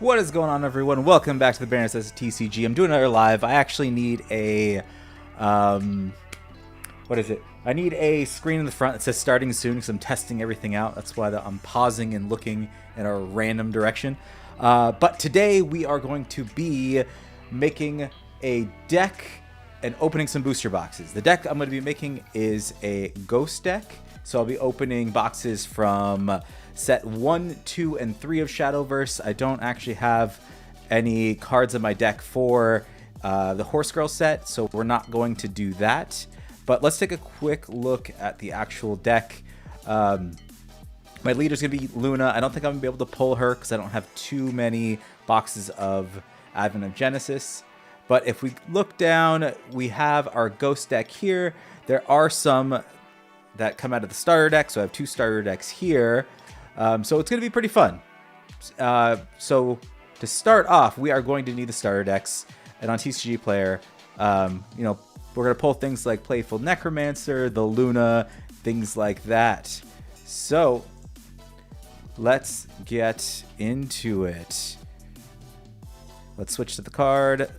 What is going on, everyone? Welcome back to the Baron Says TCG. I'm doing another live. I actually need a, what is it? I need a screen in the front that says starting soon because I'm testing everything out. That's why I'm pausing and looking in a random direction. But today we are going to be making a deck and opening some booster boxes. The deck I'm going to be making is a ghost deck. So I'll be opening boxes from set 1, 2, and 3 of Shadowverse. I don't actually have any cards in my deck for the Horse Girl set, so we're not going to do that. But let's take a quick look at the actual deck. My leader's going to be Luna. I don't think I'm going to be able to pull her because I don't have too many boxes of Advent of Genesis. But if we look down, we have our ghost deck here. There are some that come out of the starter deck, so I have 2 starter decks here. So it's going to be pretty fun. So to start off, we are going to need the starter decks. And on TCGplayer, we're going to pull things like Playful Necromancer, the Luna, things like that. So let's get into it. Let's switch to the card.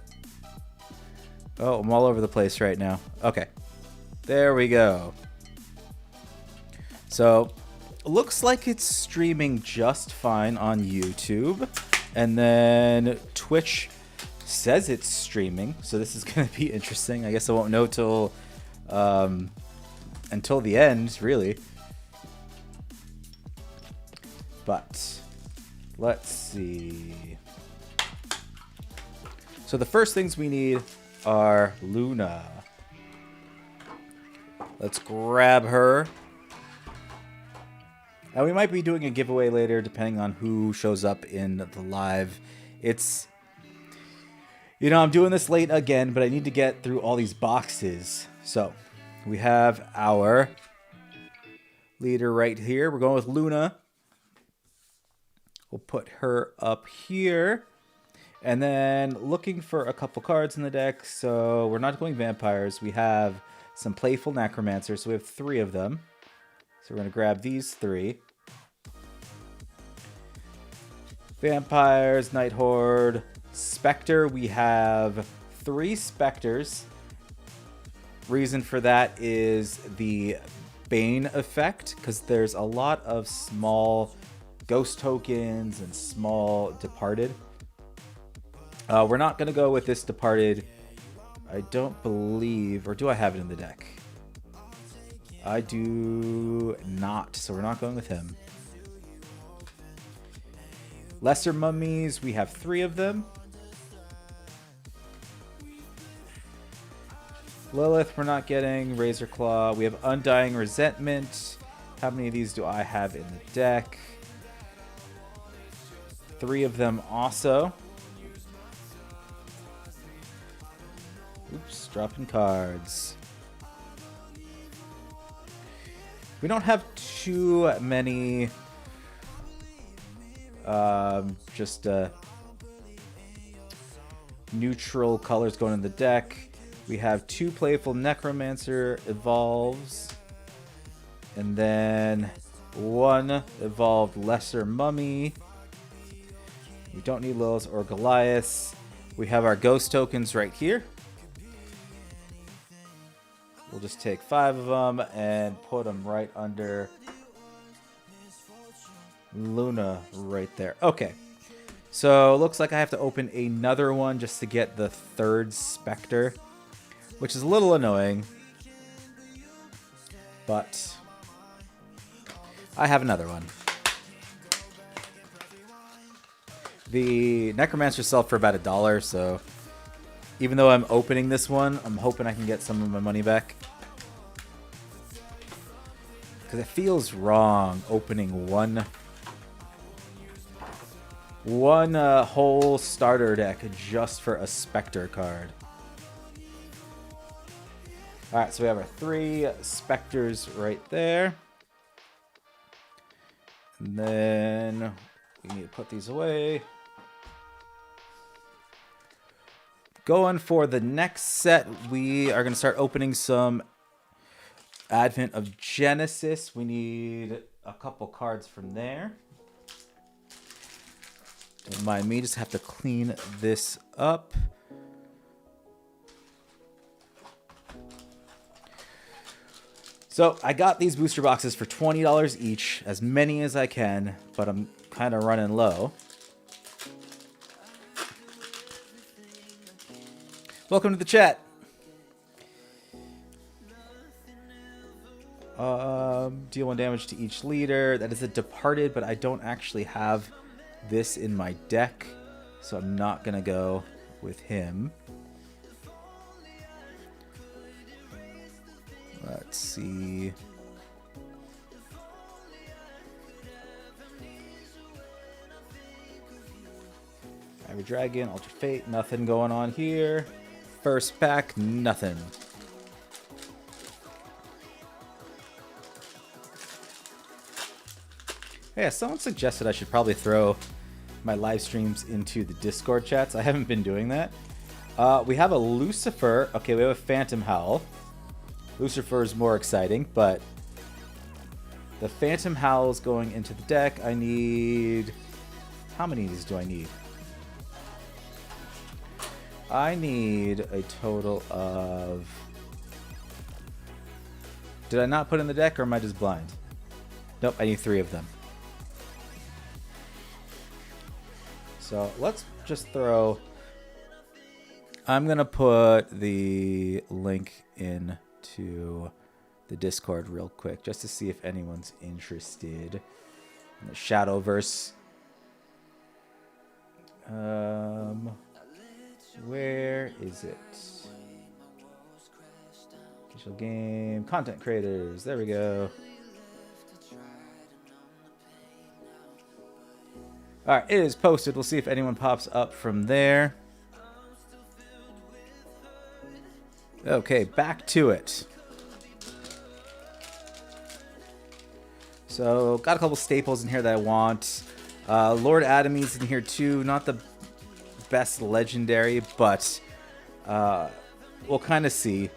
Oh, I'm all over the place right now. Okay, there we go. So looks like it's streaming just fine on YouTube, and then Twitch says it's streaming, so this is going to be interesting. I guess I won't know till until the end, really. But let's see. So the first things we need are Luna. Let's grab her. And we might be doing a giveaway later, depending on who shows up in the live. It's, I'm doing this late again, but I need to get through all these boxes. So we have our leader right here. We're going with Luna. We'll put her up here. And then looking for a couple cards in the deck. So we're not going vampires. We have some Playful Necromancer. So we have 3 of them. So we're going to grab these 3. Vampires, Night Horde, Spectre. We have 3 Spectres. Reason for that is the Bane effect, because there's a lot of small ghost tokens and small Departed. We're not going to go with this Departed. I don't believe, or do I have it in the deck? I do not, so we're not going with him. Lesser Mummies, we have 3 of them. Lilith, we're not getting. Razor Claw, we have Undying Resentment. How many of these do I have in the deck? 3 of them also. Oops, dropping cards. We don't have too many neutral colors going in the deck. We have 2 Playful Necromancer evolves, and then 1 evolved Lesser Mummy. We don't need Lilith or Goliath. We have our ghost tokens right here. We'll just take 5 of them and put them right under Luna right there. Okay. So looks like I have to open another one just to get the 3rd Spectre, which is a little annoying. But I have another one. The Necromancer sell for about $1, so even though I'm opening this one, I'm hoping I can get some of my money back. Because it feels wrong opening one whole starter deck just for a Spectre card. Alright, so we have our 3 Spectres right there. And then we need to put these away. Going for the next set, we are going to start opening some Advent of Genesis. We need a couple cards from there. Don't mind me, just have to clean this up. So I got these booster boxes for $20 each, as many as I can, but I'm kind of running low. Welcome to the chat. Deal 1 damage to each leader. That is a departed, but I don't actually have this in my deck, so I'm not going to go with him. Let's see. Ivy Dragon, Ultra Fate, nothing going on here. First pack, nothing. Yeah, someone suggested I should probably throw my live streams into the Discord chats. I haven't been doing that. We have a Lucifer. Okay, we have a Phantom Howl. Lucifer is more exciting, but the Phantom Howl is going into the deck. I need... How many of these do I need? I need a total of... Did I not put in the deck, or am I just blind? Nope, I need 3 of them. So let's just throw... I'm going to put the link into the Discord real quick, just to see if anyone's interested in the Shadowverse. Where is it? Official game, content creators. There we go. All right, it is posted. We'll see if anyone pops up from there. Okay, back to it. So, got a couple staples in here that I want. Lord Adamy's in here too. Not the best legendary, but we'll kind of see.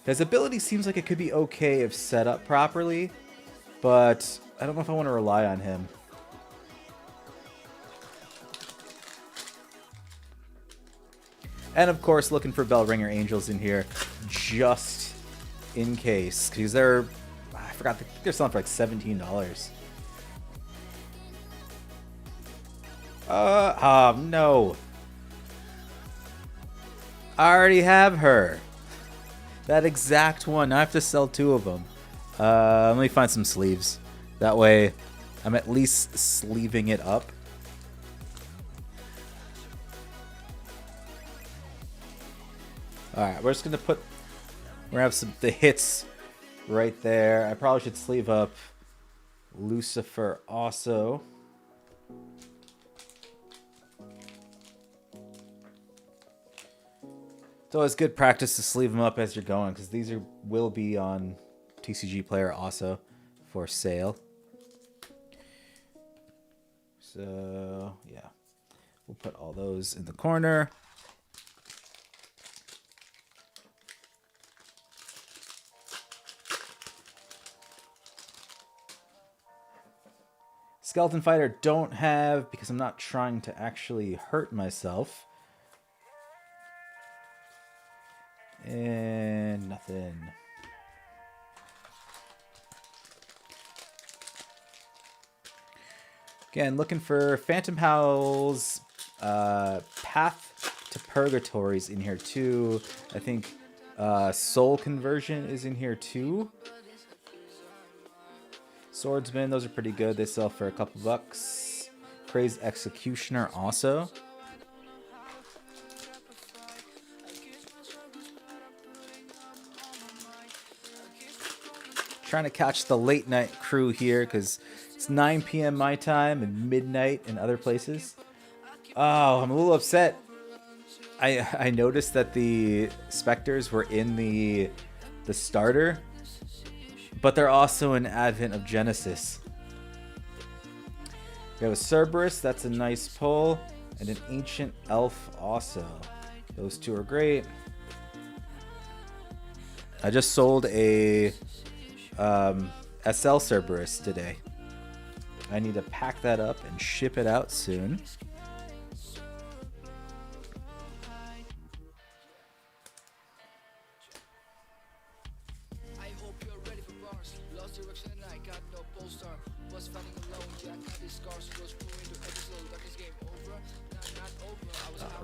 His ability seems like it could be okay if set up properly, but I don't know if I want to rely on him. And of course, looking for Bellringer Angels in here, just in case, because they're, I forgot, they're selling for like $17. No. I already have her. That exact one. I have to sell 2 of them. Let me find some sleeves. That way, I'm at least sleeving it up. Alright, we're just gonna put... We're gonna have the hits right there. I probably should sleeve up Lucifer also. It's always good practice to sleeve them up as you're going, because these will be on TCGplayer also for sale. So, yeah. We'll put all those in the corner. Skeleton Fighter don't have, because I'm not trying to actually hurt myself. And nothing. Again, looking for Phantom Howl's Path to Purgatory's in here too. I think Soul Conversion is in here too. Swordsman, those are pretty good. They sell for a couple bucks. Crazed Executioner also. Trying to catch the late night crew here because it's 9 p.m. my time and midnight in other places. Oh, I'm a little upset. I noticed that the Spectres were in the starter, but they're also in Advent of Genesis. We have a Cerberus, that's a nice pull, and an Ancient Elf also. Those 2 are great. I just sold a SL Cerberus today. I need to pack that up and ship it out soon.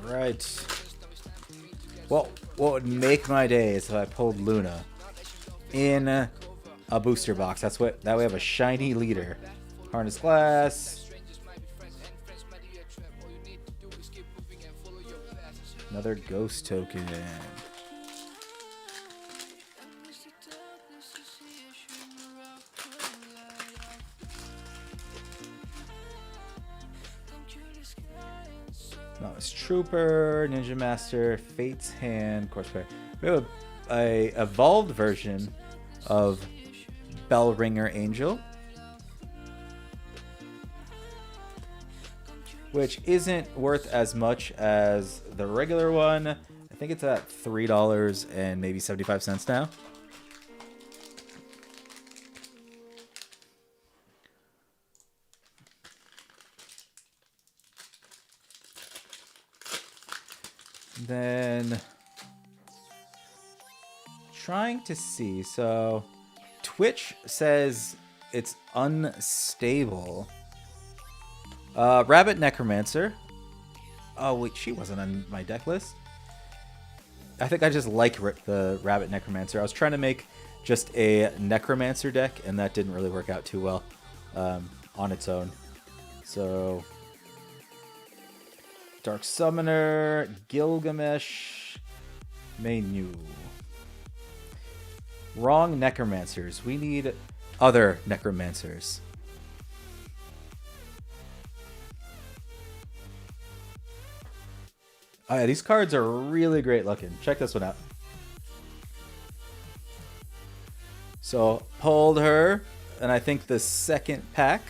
All right. Well, what would make my day is if I pulled Luna in a booster box. That way I have a shiny leader. Harness glass. Another ghost token. Novice Trooper, Ninja Master, Fate's Hand, Course Player. We have a evolved version of Bellringer Angel, which isn't worth as much as the regular one. I think it's at $3 and maybe 75 cents now. Then trying to see, so Twitch says it's unstable. Rabbit Necromancer. Oh wait, she wasn't on my deck list. I think I just like the Rabbit Necromancer. I was trying to make just a Necromancer deck, and that didn't really work out too well on its own. So Dark Summoner, Gilgamesh, Menu. Wrong Necromancers. We need other Necromancers. Oh yeah, these cards are really great looking. Check this one out. So, pulled her, and I think the second pack.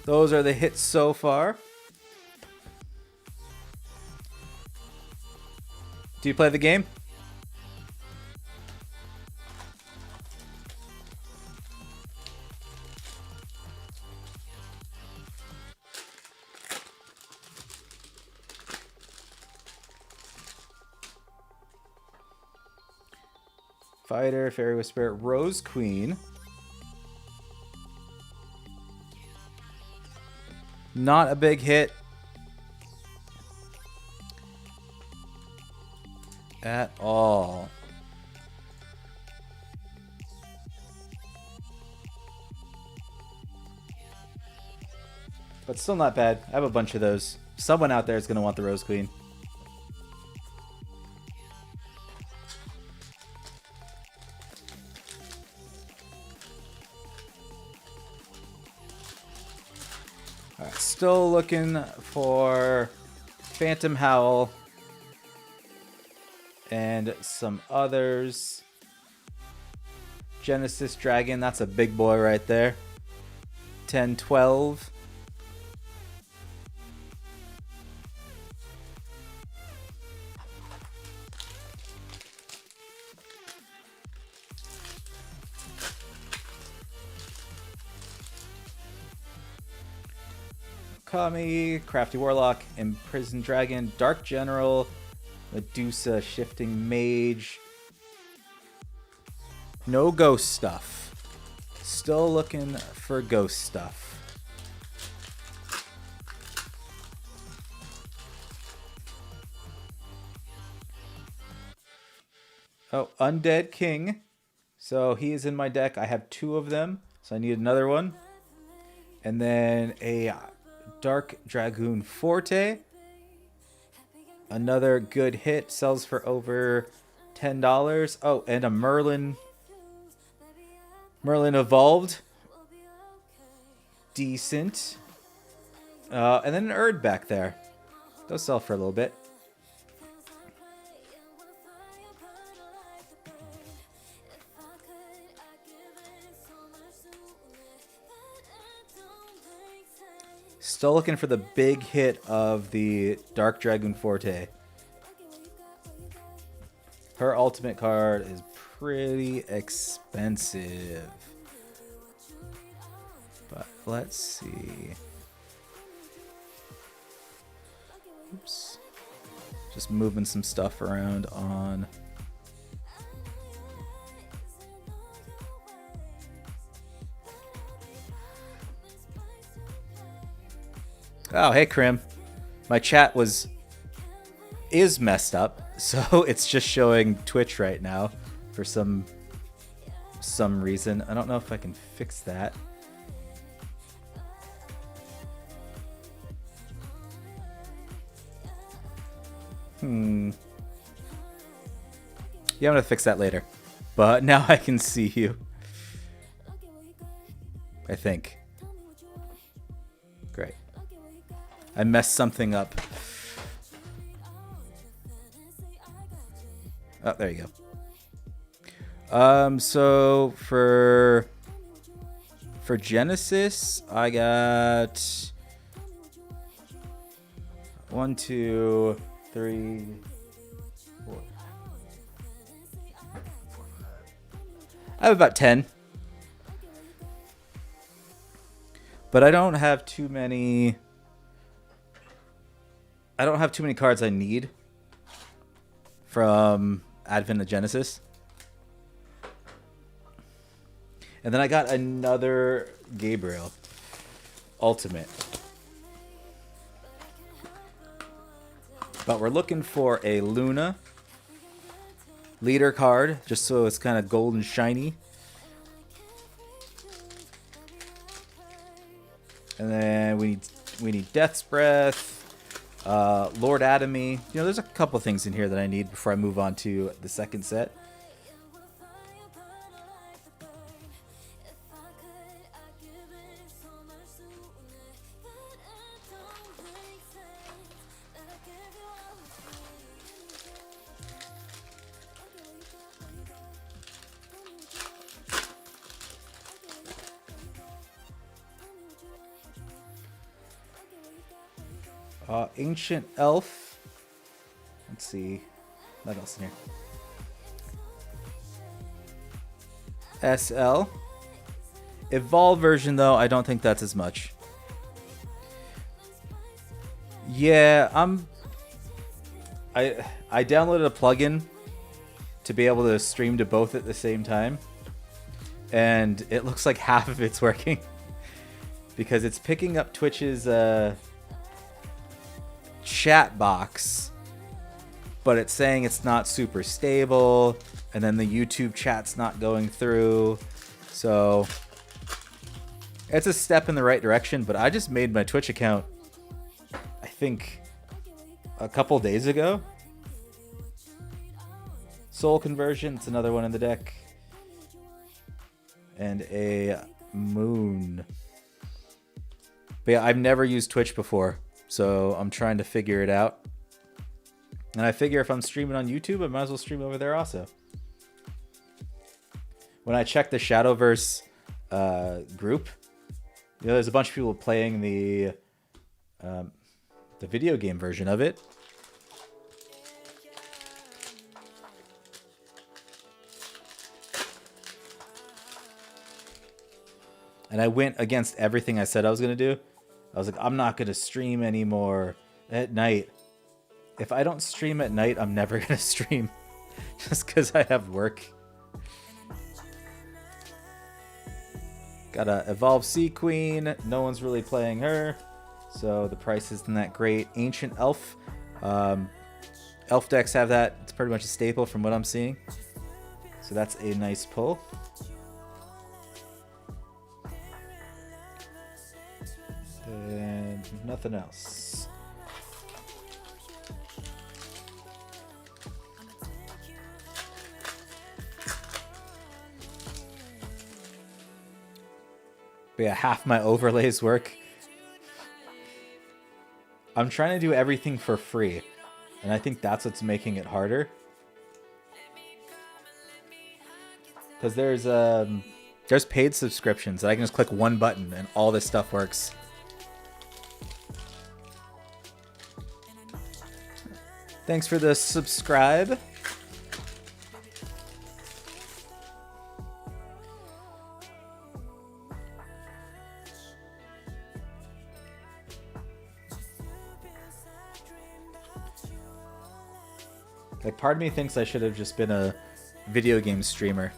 Those are the hits so far. Do you play the game? Fighter, Fairy Whisperer, Rose Queen. Not a big hit at all. But still not bad. I have a bunch of those. Someone out there is going to want the Rose Queen. All right, still looking for Phantom Howl and some others. Genesis Dragon, that's a big boy right there. 10, 12. Kami, Crafty Warlock, Imprisoned Dragon, Dark General, Medusa, Shifting Mage. No ghost stuff. Still looking for ghost stuff. Oh, Undead King. So he is in my deck. I have 2 of them, so I need another one. And then a Dark Dragoon Forte. Another good hit. Sells for over $10. Oh, and a Merlin. Merlin Evolved. Decent. And then an Erd back there. Those sell for a little bit. Still looking for the big hit of the Dark Dragoon Forte. Her ultimate card is pretty expensive. But let's see. Oops. Just moving some stuff around on... Oh, hey, Krim. My chat is messed up, so it's just showing Twitch right now for some reason. I don't know if I can fix that. Yeah, I'm gonna fix that later. But now I can see you. I think. Great. I messed something up. Oh, there you go. So for Genesis, I got 1, 2, 3, 4. I have about 10. But I don't have too many cards I need from Advent of Genesis. And then I got another Gabriel Ultimate. But we're looking for a Luna leader card, just so it's kind of gold and shiny. And then we need Death's Breath. Lord Atomy. You know, there's a couple things in here that I need before I move on to the second set. Ancient Elf. Let's see. What else in here? SL. Evolve version, though, I don't think that's as much. Yeah, I downloaded a plugin to be able to stream to both at the same time. And it looks like half of it's working. Because it's picking up Twitch's... chat box, but it's saying it's not super stable, and then the YouTube chat's not going through. So it's a step in the right direction, but I just made my Twitch account, I think, a couple days ago. Soul Conversion, it's another one in the deck. And a Moon. But yeah, I've never used Twitch before. So I'm trying to figure it out. And I figure if I'm streaming on YouTube, I might as well stream over there also. When I checked the Shadowverse group, you know, there's a bunch of people playing the video game version of it. And I went against everything I said I was going to do. I was like, I'm not going to stream anymore at night. If I don't stream at night, I'm never going to stream. Just because I have work. Got a Evolve Sea Queen. No one's really playing her. So the price isn't that great. Ancient Elf. Elf decks have that. It's pretty much a staple from what I'm seeing. So that's a nice pull. And nothing else. But yeah, half my overlays work. I'm trying to do everything for free, and I think that's what's making it harder. Because there's paid subscriptions that I can just click one button and all this stuff works. Thanks for the subscribe. Like, part of me thinks I should have just been a video game streamer.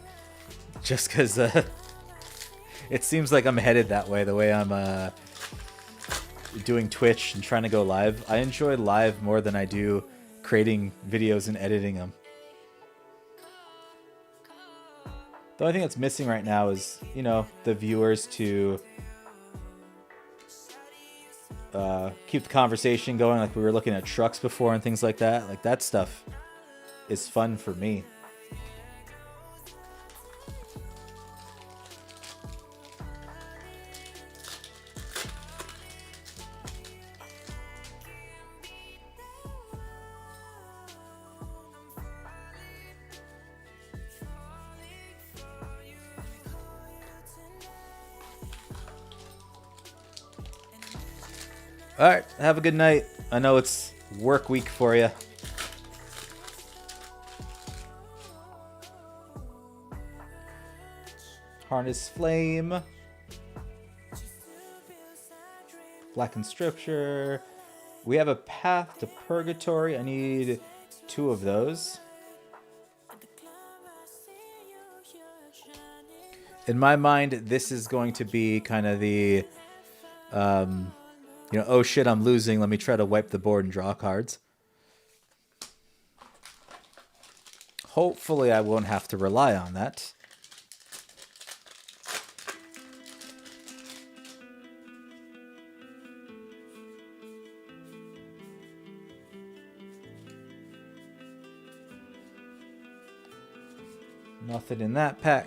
Just because it seems like I'm headed that way, the way I'm doing Twitch and trying to go live. I enjoy live more than I do creating videos and editing them. The only thing that's missing right now is, you know, the viewers to keep the conversation going. Like we were looking at trucks before and things like that. Like that stuff is fun for me. All right, have a good night. I know it's work week for you. Harness Flame. Blackened Scripture. We have a Path to Purgatory. I need 2 of those. In my mind, this is going to be kind of the... you know, oh shit, I'm losing. Let me try to wipe the board and draw cards. Hopefully I won't have to rely on that. Nothing in that pack.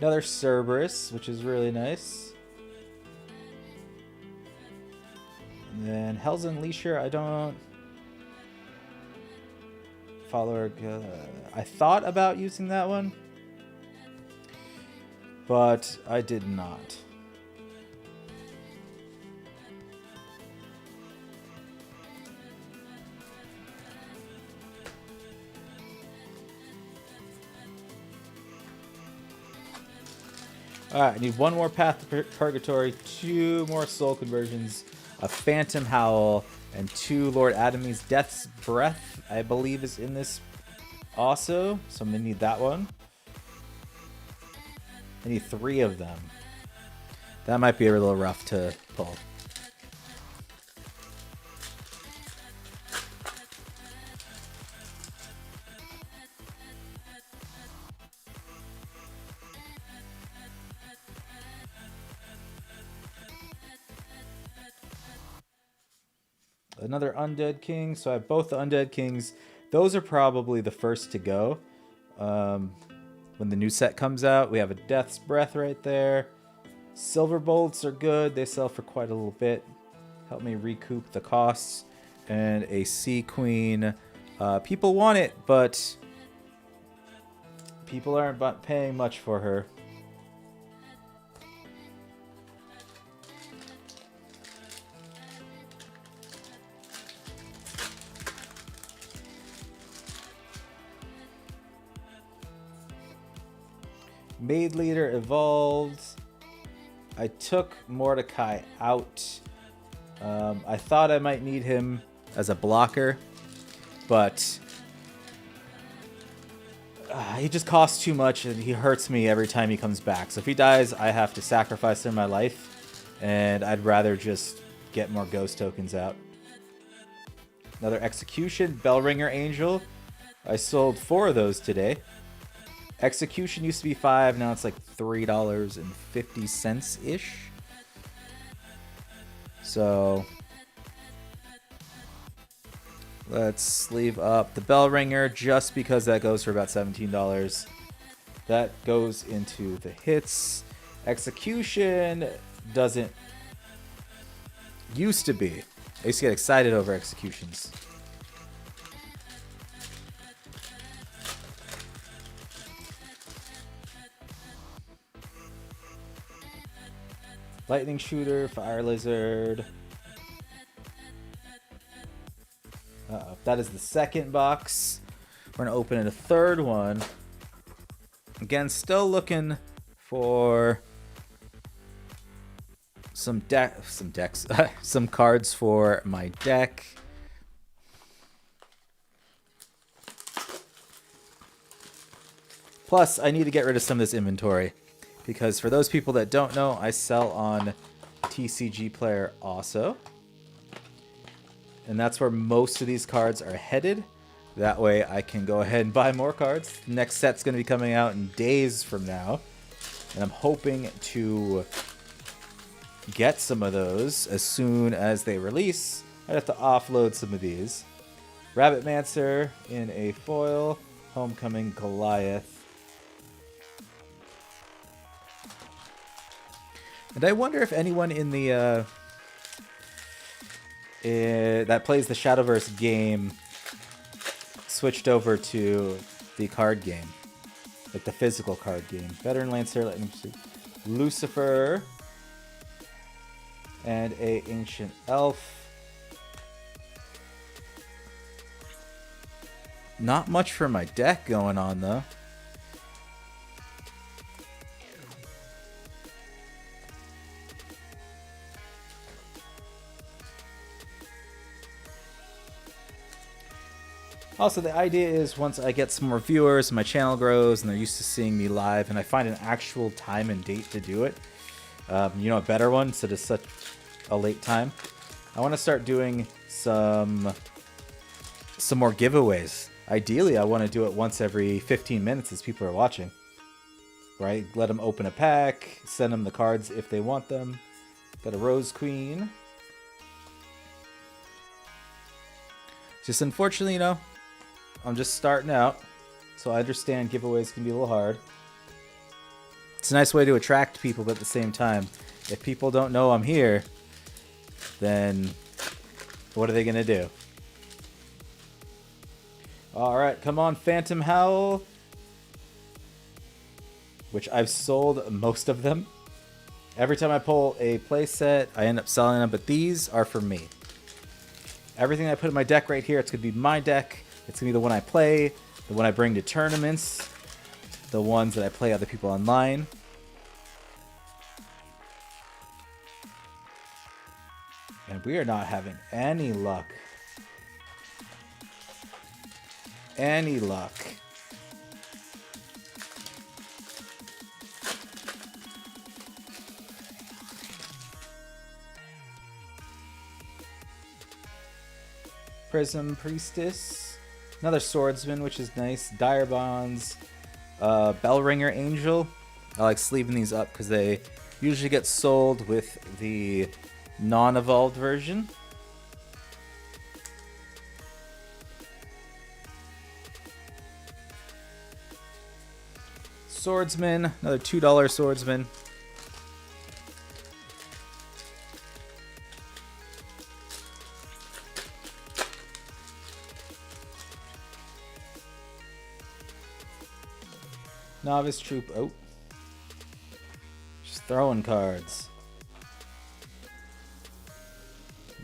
Another Cerberus, which is really nice. And then Hell's Unleasher, I don't... Follower... I thought about using that one, but I did not. Alright, I need 1 more Path to Purgatory, 2 more Soul Conversions, a Phantom Howl, and 2 Lord Adamy's Death's Breath, I believe is in this also. So I'm going to need that one. I need 3 of them. That might be a little rough to pull. Another Undead King. So I have both the Undead Kings. Those are probably the first to go. When the new set comes out, we have a Death's Breath right there. Silver Bolts are good. They sell for quite a little bit. Help me recoup the costs. And a Sea Queen. People want it, but people aren't paying much for her. Maid Leader evolved. I took Mordecai out. I thought I might need him as a blocker, but he just costs too much and he hurts me every time he comes back. So if he dies, I have to sacrifice him in my life, and I'd rather just get more ghost tokens out. Another Execution, Bellringer Angel. I sold 4 of those today. Execution used to be $5, now it's like $3.50-ish. So let's sleeve up the Bellringer just because that goes for about $17. That goes into the hits. Execution doesn't used to be. I used to get excited over executions. Lightning Shooter, Fire Lizard. That is the second box. We're going to open a third one. Again, still looking for some decks, some cards for my deck. Plus, I need to get rid of some of this inventory, because for those people that don't know, I sell on TCGplayer also. And that's where most of these cards are headed. That way I can go ahead and buy more cards. The next set's going to be coming out in days from now. And I'm hoping to get some of those as soon as they release. I have to offload some of these. Rabbitmancer in a foil. Homecoming Goliath. And I wonder if anyone in the that plays the Shadowverse game switched over to the card game, like the physical card game. Veteran Lancer, Lightning Pursuit, Lucifer, and a Ancient Elf. Not much for my deck going on though. Also, the idea is once I get some more viewers and my channel grows and they're used to seeing me live and I find an actual time and date to do it, you know, a better one instead of such a late time, I want to start doing some more giveaways. Ideally, I want to do it once every 15 minutes as people are watching. Right? Let them open a pack, send them the cards if they want them. Got a Rose Queen. Just unfortunately, you know, I'm just starting out, so I understand giveaways can be a little hard. It's a nice way to attract people, but at the same time, if people don't know I'm here, then what are they going to do? Alright, come on, Phantom Howl. Which I've sold most of them. Every time I pull a playset, I end up selling them, but these are for me. Everything I put in my deck right here, it's going to be my deck. It's going to be the one I play, the one I bring to tournaments, the ones that I play other people online. And we are not having any luck. Any luck. Prism Priestess. Another Swordsman, which is nice. Dire Bonds. Bellringer Angel. I like sleeving these up because they usually get sold with the non-evolved version. Swordsman. Another $2 Swordsman. Novice Troop. Oh. Just throwing cards.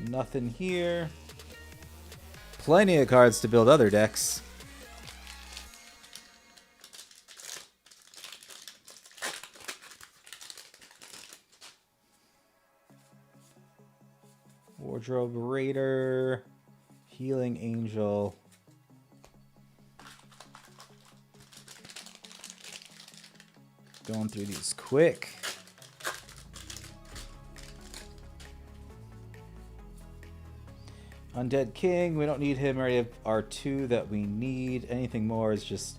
Nothing here. Plenty of cards to build other decks. Wardrobe Raider. Healing Angel. Going through these quick. Undead King, we don't need him. We already have our 2 that we need. Anything more is just,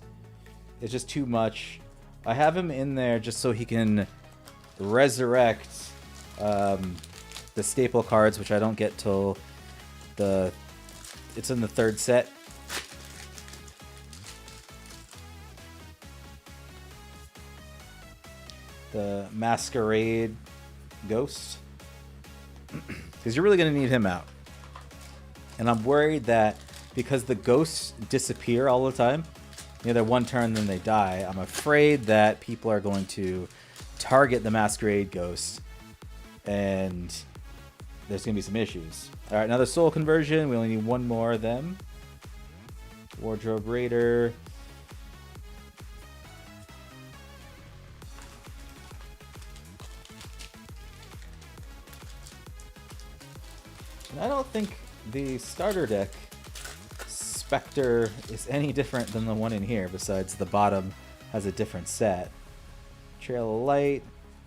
it's just too much. I have him in there just so he can resurrect the staple cards, which I don't get till it's in the 3rd set. The Masquerade Ghost. Because you're really going to need him out. And I'm worried that because the ghosts disappear all the time, you know, they're one turn, then they die. I'm afraid that people are going to target the Masquerade Ghost. And there's going to be some issues. Alright, another Soul Conversion. We only need 1 more of them. Wardrobe Raider. And I don't think the starter deck Spectre is any different than the one in here, besides the bottom has a different set. Trail of Light,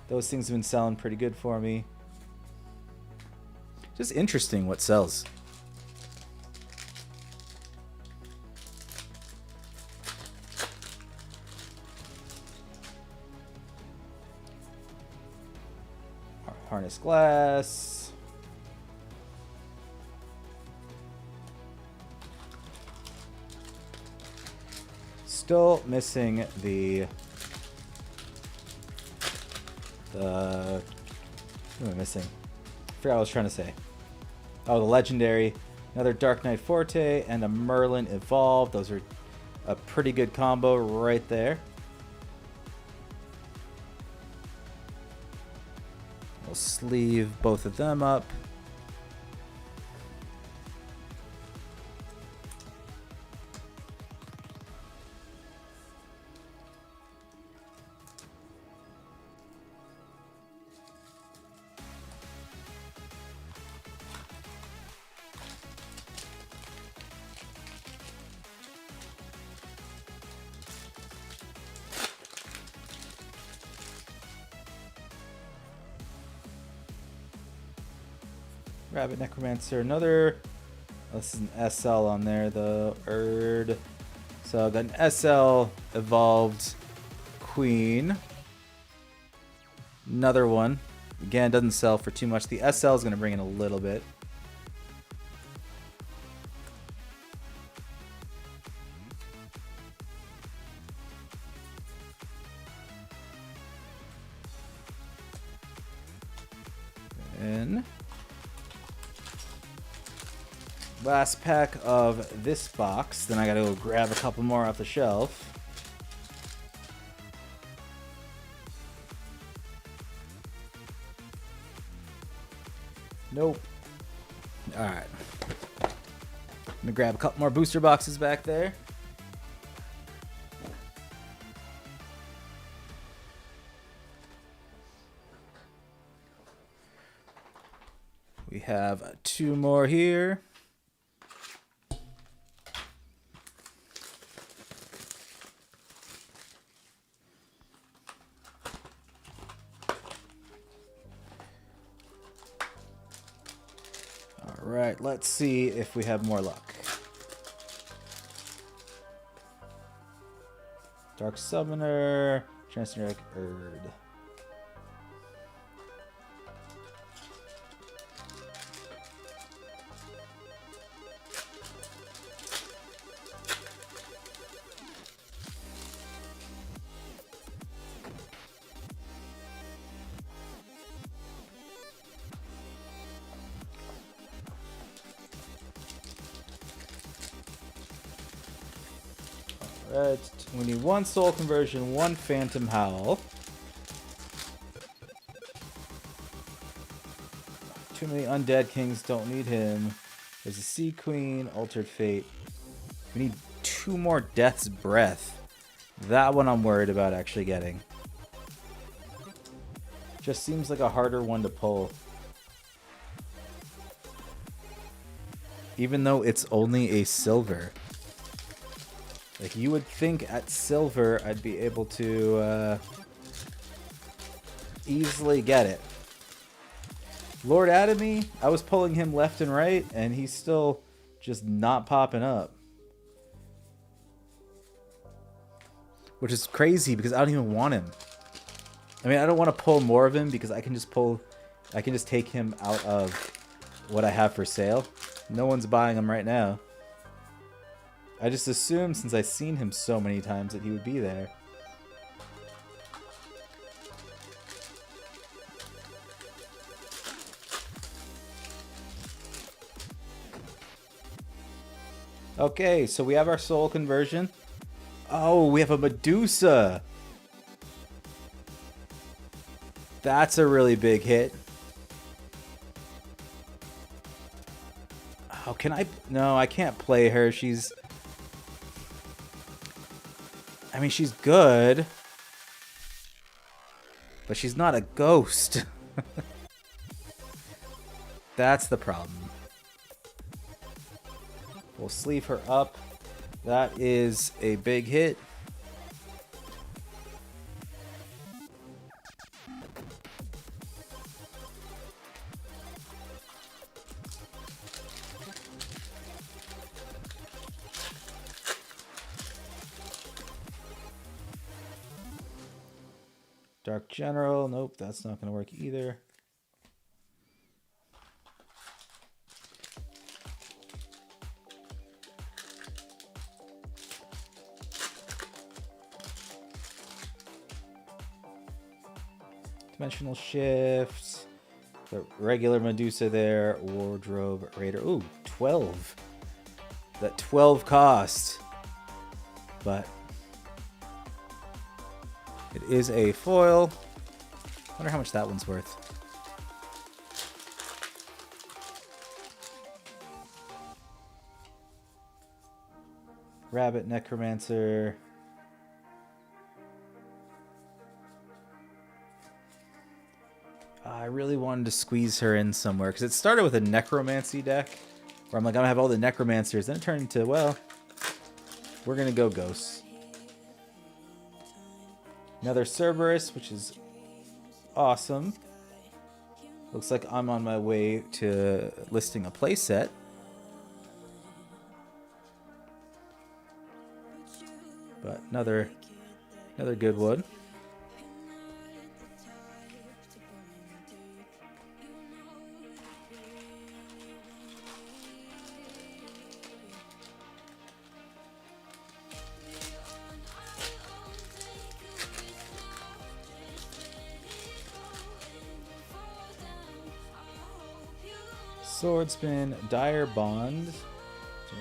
those things have been selling pretty good for me. Just interesting what sells. Harness Glass. Still missing the what am I missing? I forgot what I was trying to say. Oh, the legendary. Another Dark Knight Forte and a Merlin Evolved. Those are a pretty good combo right there. We'll sleeve both of them up. Rabbit Necromancer, another. Oh, this is an SL on there, the Erd. So I've got an SL Evolved Queen. Another one. Again, doesn't sell for too much. The SL is going to bring in a little bit. And last pack of this box. Then I gotta go grab a couple more off the shelf. Nope. Alright. I'm gonna grab a couple more booster boxes back there. We have 2 more here. Alright, let's see if we have more luck. Dark Summoner, Transgeneric Erd. Alright, we need 1 Soul Conversion, 1 Phantom Howl. Too many Undead Kings, don't need him. There's a Sea Queen, Altered Fate. We need 2 more Death's Breath. That one I'm worried about actually getting. Just seems like a harder one to pull. Even though it's only a silver. Like, you would think at silver I'd be able to easily get it. Lord Atomy, I was pulling him left and right, and he's still just not popping up. Which is crazy, because I don't even want him. I mean, I don't want to pull more of him, because I can just take him out of what I have for sale. No one's buying him right now. I just assumed, since I've seen him so many times, that he would be there. Okay, so we have our soul conversion. Oh, we have a Medusa. That's a really big hit. Oh, can I? No, I can't play her. I mean, she's good, but she's not a ghost. That's the problem. We'll sleeve her up. That is a big hit. Dark General. Nope, that's not going to work either. Dimensional Shift. The regular Medusa there. Wardrobe Raider. Ooh, 12. That 12 cost. But it is a foil. Wonder how much that one's worth. Rabbit Necromancer. I really wanted to squeeze her in somewhere because it started with a necromancy deck where I'm like, I'm gonna have all the necromancers. Then it turned into, well, we're gonna go ghosts. Another Cerberus, which is awesome. Looks like I'm on my way to listing a playset. But another good one. Swordsman, Dire Bond.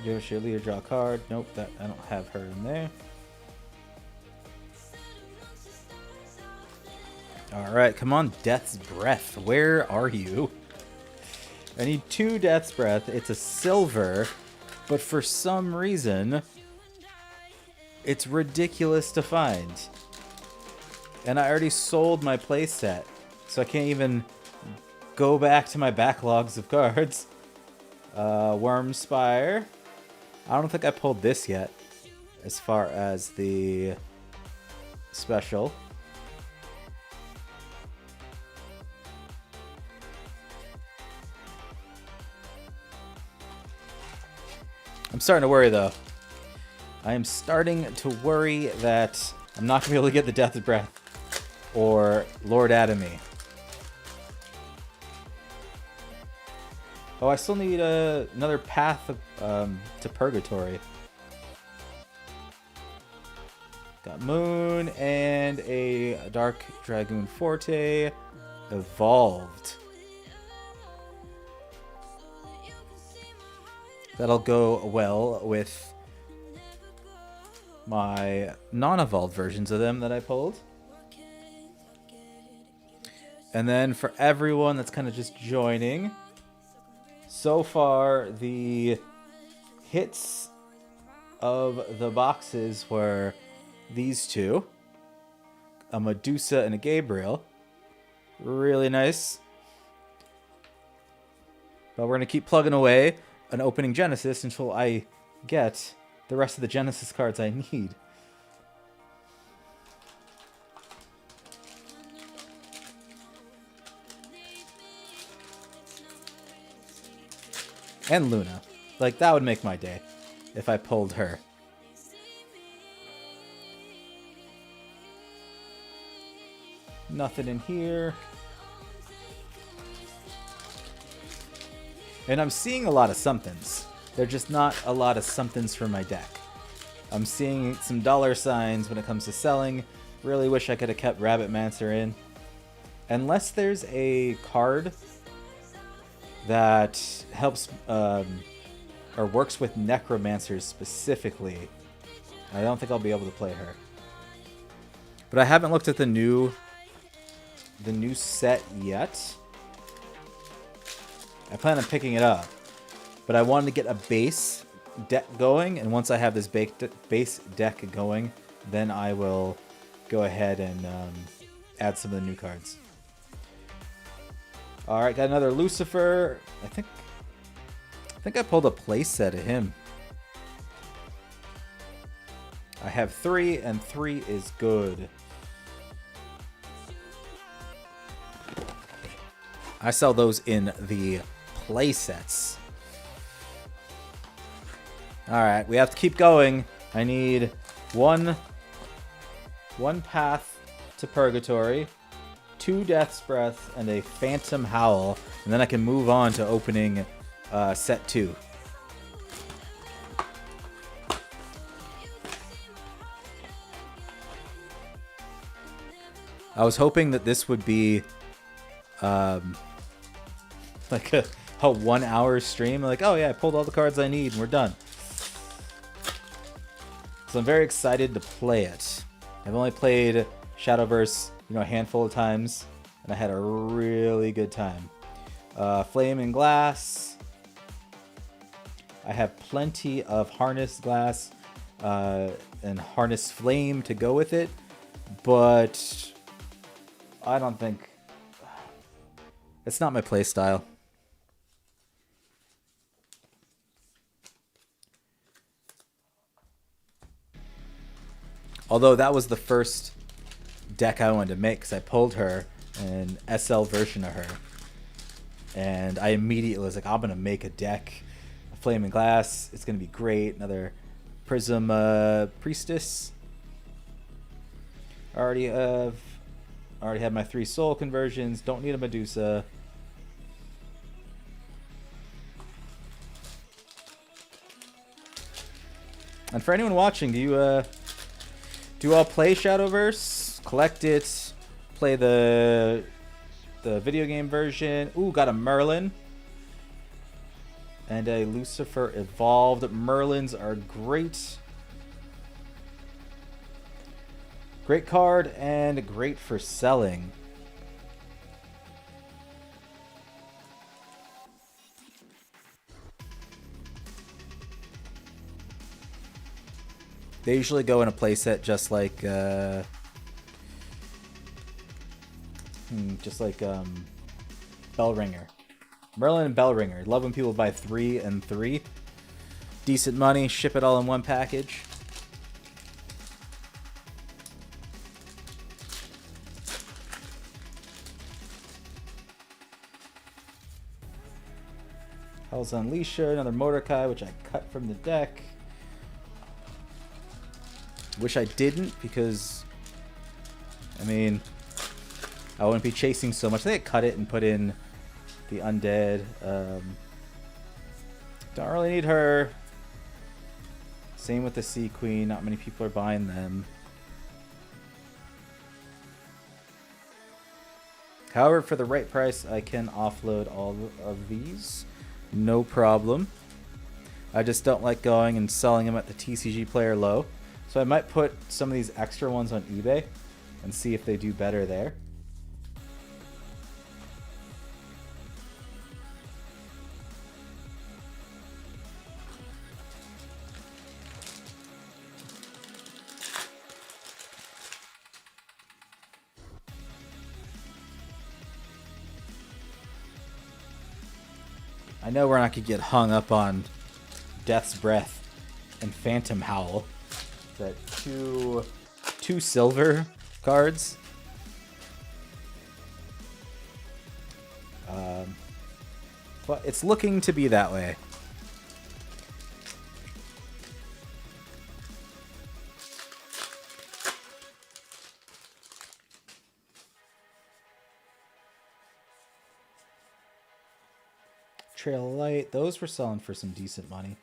Give us your leader, draw a card. Nope, that I don't have her in there. Alright, come on, Death's Breath. Where are you? I need 2 Death's Breath. It's a silver, but for some reason, it's ridiculous to find. And I already sold my playset, so I can't even go back to my backlogs of cards. Wormspire. I don't think I pulled this yet as far as the special. I'm starting to worry though. I am starting to worry that I'm not going to be able to get the Death's Breath or Lord Atomy. Oh, I still need another path to Purgatory. Got Moon and a Dark Dragoon Forte evolved. That'll go well with my non-evolved versions of them that I pulled. And then for everyone that's kind of just joining, so far the hits of the boxes were these two. A Medusa and a Gabriel. Really nice. But we're going to keep plugging away an opening Genesis until I get the rest of the Genesis cards I need. And Luna. Like, that would make my day if I pulled her. Nothing in here. And I'm seeing a lot of somethings. They're just not a lot of somethings for my deck. I'm seeing some dollar signs when it comes to selling. Really wish I could have kept Rabbitmancer in. Unless there's a card that helps or works with necromancers specifically, I don't think I'll be able to play her. But I haven't looked at the new set yet. I plan on picking it up, but I wanted to get a base deck going, and once I have this base deck going, then I will go ahead and add some of the new cards. Alright, got another Lucifer. I think I pulled a play set of him. I have 3, and 3 is good. I sell those in the play sets. Alright, we have to keep going. I need one path to Purgatory, 2 Death's Breath, and a Phantom Howl. And then I can move on to opening set 2. I was hoping that this would be like a 1 hour stream. Like, oh yeah, I pulled all the cards I need and we're done. So I'm very excited to play it. I've only played Shadowverse, a handful of times, and I had a really good time. Flame and Glass. I have plenty of Harness Glass and Harness Flame to go with it, but I don't think... It's not my play style. Although that was the first deck I wanted to make, because I pulled her, an SL version of her. And I immediately was like, I'm going to make a deck. A Flame and Glass. It's going to be great. Another Prism Priestess. I already have my 3 soul conversions. Don't need a Medusa. And for anyone watching, do you all play Shadowverse? Collect it. Play the video game version. Ooh, got a Merlin. And a Lucifer Evolved. Merlins are great. Great card and great for selling. They usually go in a playset just like Bellringer. Merlin and Bellringer. Love when people buy 3 and 3. Decent money, ship it all in one package. Hell's Unleasher, another Mordecai, which I cut from the deck. Wish I didn't, because, I mean, I wouldn't be chasing so much. I think I cut it and put in the Undead. Don't really need her. Same with the Sea Queen. Not many people are buying them. However, for the right price, I can offload all of these. No problem. I just don't like going and selling them at the TCGplayer low. So I might put some of these extra ones on eBay and see if they do better there. I know we're not going to get hung up on Death's Breath and Phantom Howl. That two silver cards. But it's looking to be that way. Trail of Light, those were selling for some decent money.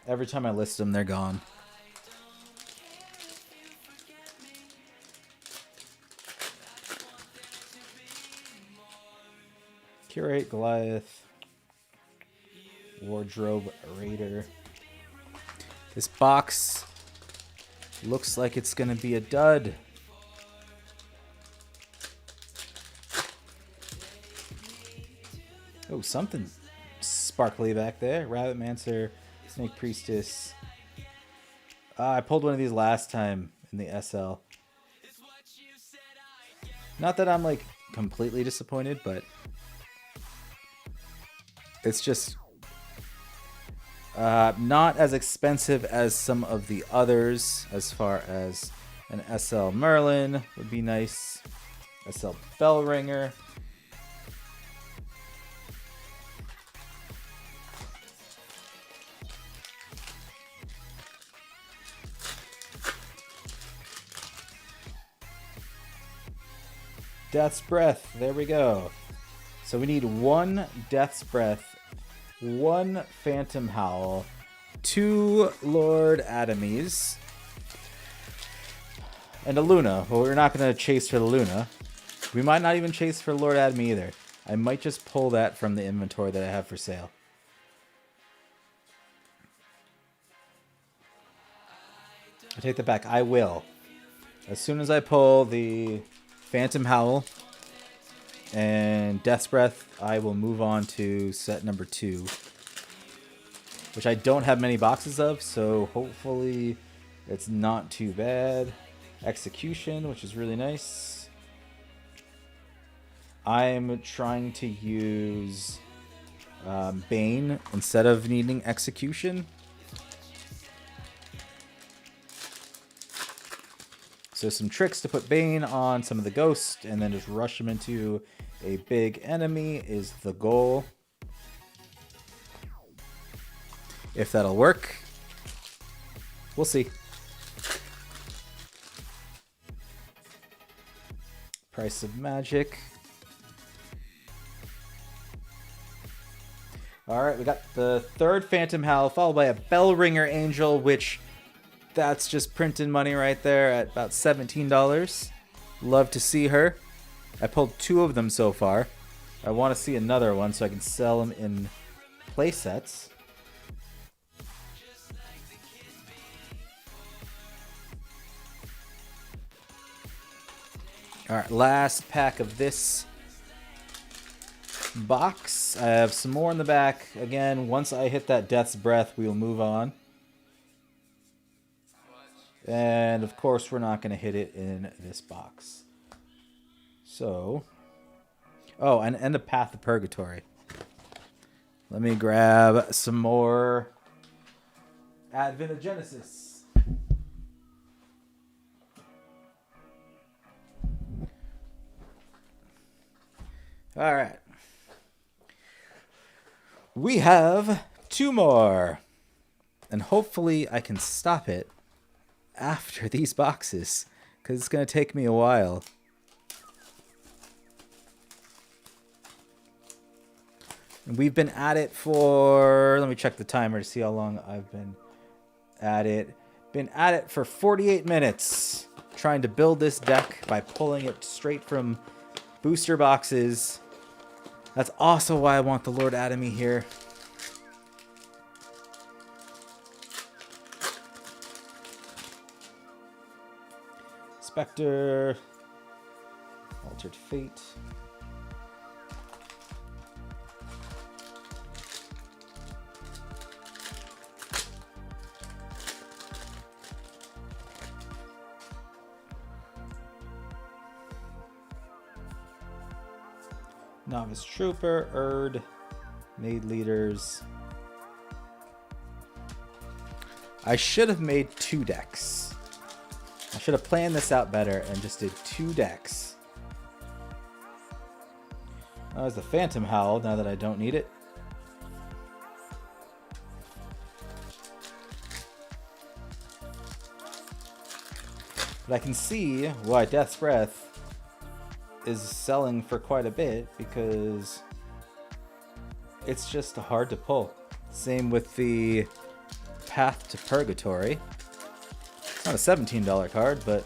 Every time I list them, they're gone. Curate Goliath. Wardrobe Raider. This box looks like it's going to be a dud. Oh, something sparkly back there. Rabbit Mancer, Snake Priestess. I pulled one of these last time in the SL. Not that I'm like completely disappointed, but it's just Not as expensive as some of the others, as far as an SL Merlin would be nice. SL Bellringer. Death's Breath. There we go. So we need 1 Death's Breath, 1 Phantom Howl, 2 Lord Adamies, and a Luna. Well, we're not going to chase for the Luna. We might not even chase for Lord Adamy either. I might just pull that from the inventory that I have for sale. I take that back. I will. As soon as I pull the Phantom Howl and Death's Breath, I will move on to set number 2, which I don't have many boxes of, so hopefully it's not too bad. Execution, which is really nice. I'm trying to use Bane instead of needing Execution. So some tricks to put Bane on some of the ghosts and then just rush them into a big enemy is the goal. If that'll work, we'll see. Price of Magic. Alright, we got the 3rd Phantom Howl, followed by a Bellringer Angel, which that's just printing money right there at about $17. Love to see her. I pulled 2 of them so far. I want to see another one so I can sell them in play sets. Alright, last pack of this box. I have some more in the back. Again, once I hit that Death's Breath, we will move on. And of course, we're not going to hit it in this box. So, oh, and the Path of Purgatory. Let me grab some more Advent of Genesis. All right. We have 2 more. And hopefully I can stop it after these boxes, because it's going to take me a while. And we've been at it for, let me check the timer to see how long I've been at it. Been at it for 48 minutes, trying to build this deck by pulling it straight from booster boxes. That's also why I want the Lord Adamy here. Spectre, Altered Fate. Novice Trooper, Erd, Made Leaders. I should have made 2 decks. I should have planned this out better and just did 2 decks. That was the Phantom Howl, now that I don't need it. But I can see why Death's Breath is selling for quite a bit, because it's just hard to pull. Same with the Path to Purgatory. Not a $17 card, but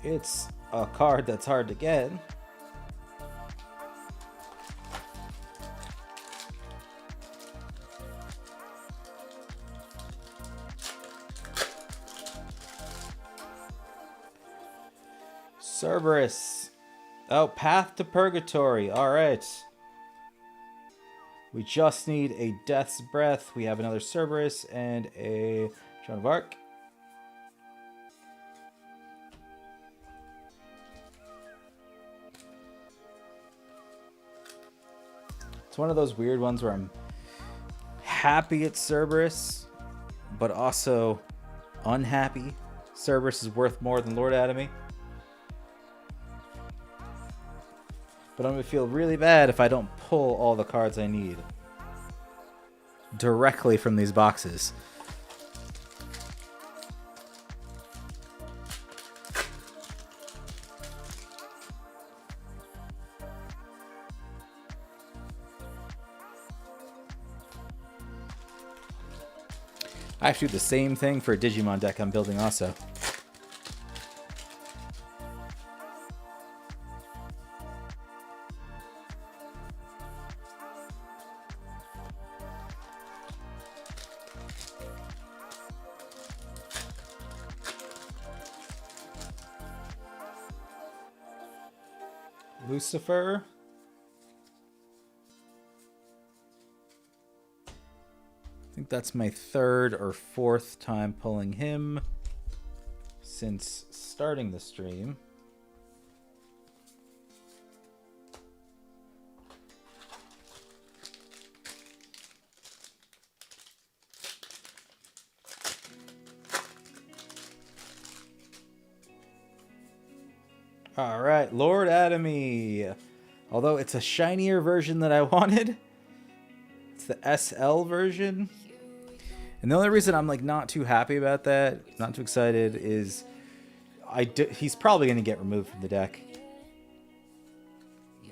it's a card that's hard to get. Cerberus. Oh, Path to Purgatory. All right. We just need a Death's Breath. We have another Cerberus and a Joan of Arc. It's one of those weird ones where I'm happy at Cerberus, but also unhappy. Cerberus is worth more than Lord Adamy. But I'm going to feel really bad if I don't pull all the cards I need directly from these boxes. I actually do the same thing for a Digimon deck I'm building also. Lucifer. I think that's my third or fourth time pulling him since starting the stream. All right, Lord Adamy. Although it's a shinier version than I wanted. It's the SL version. And the only reason I'm like not too happy about that, not too excited, is he's probably going to get removed from the deck.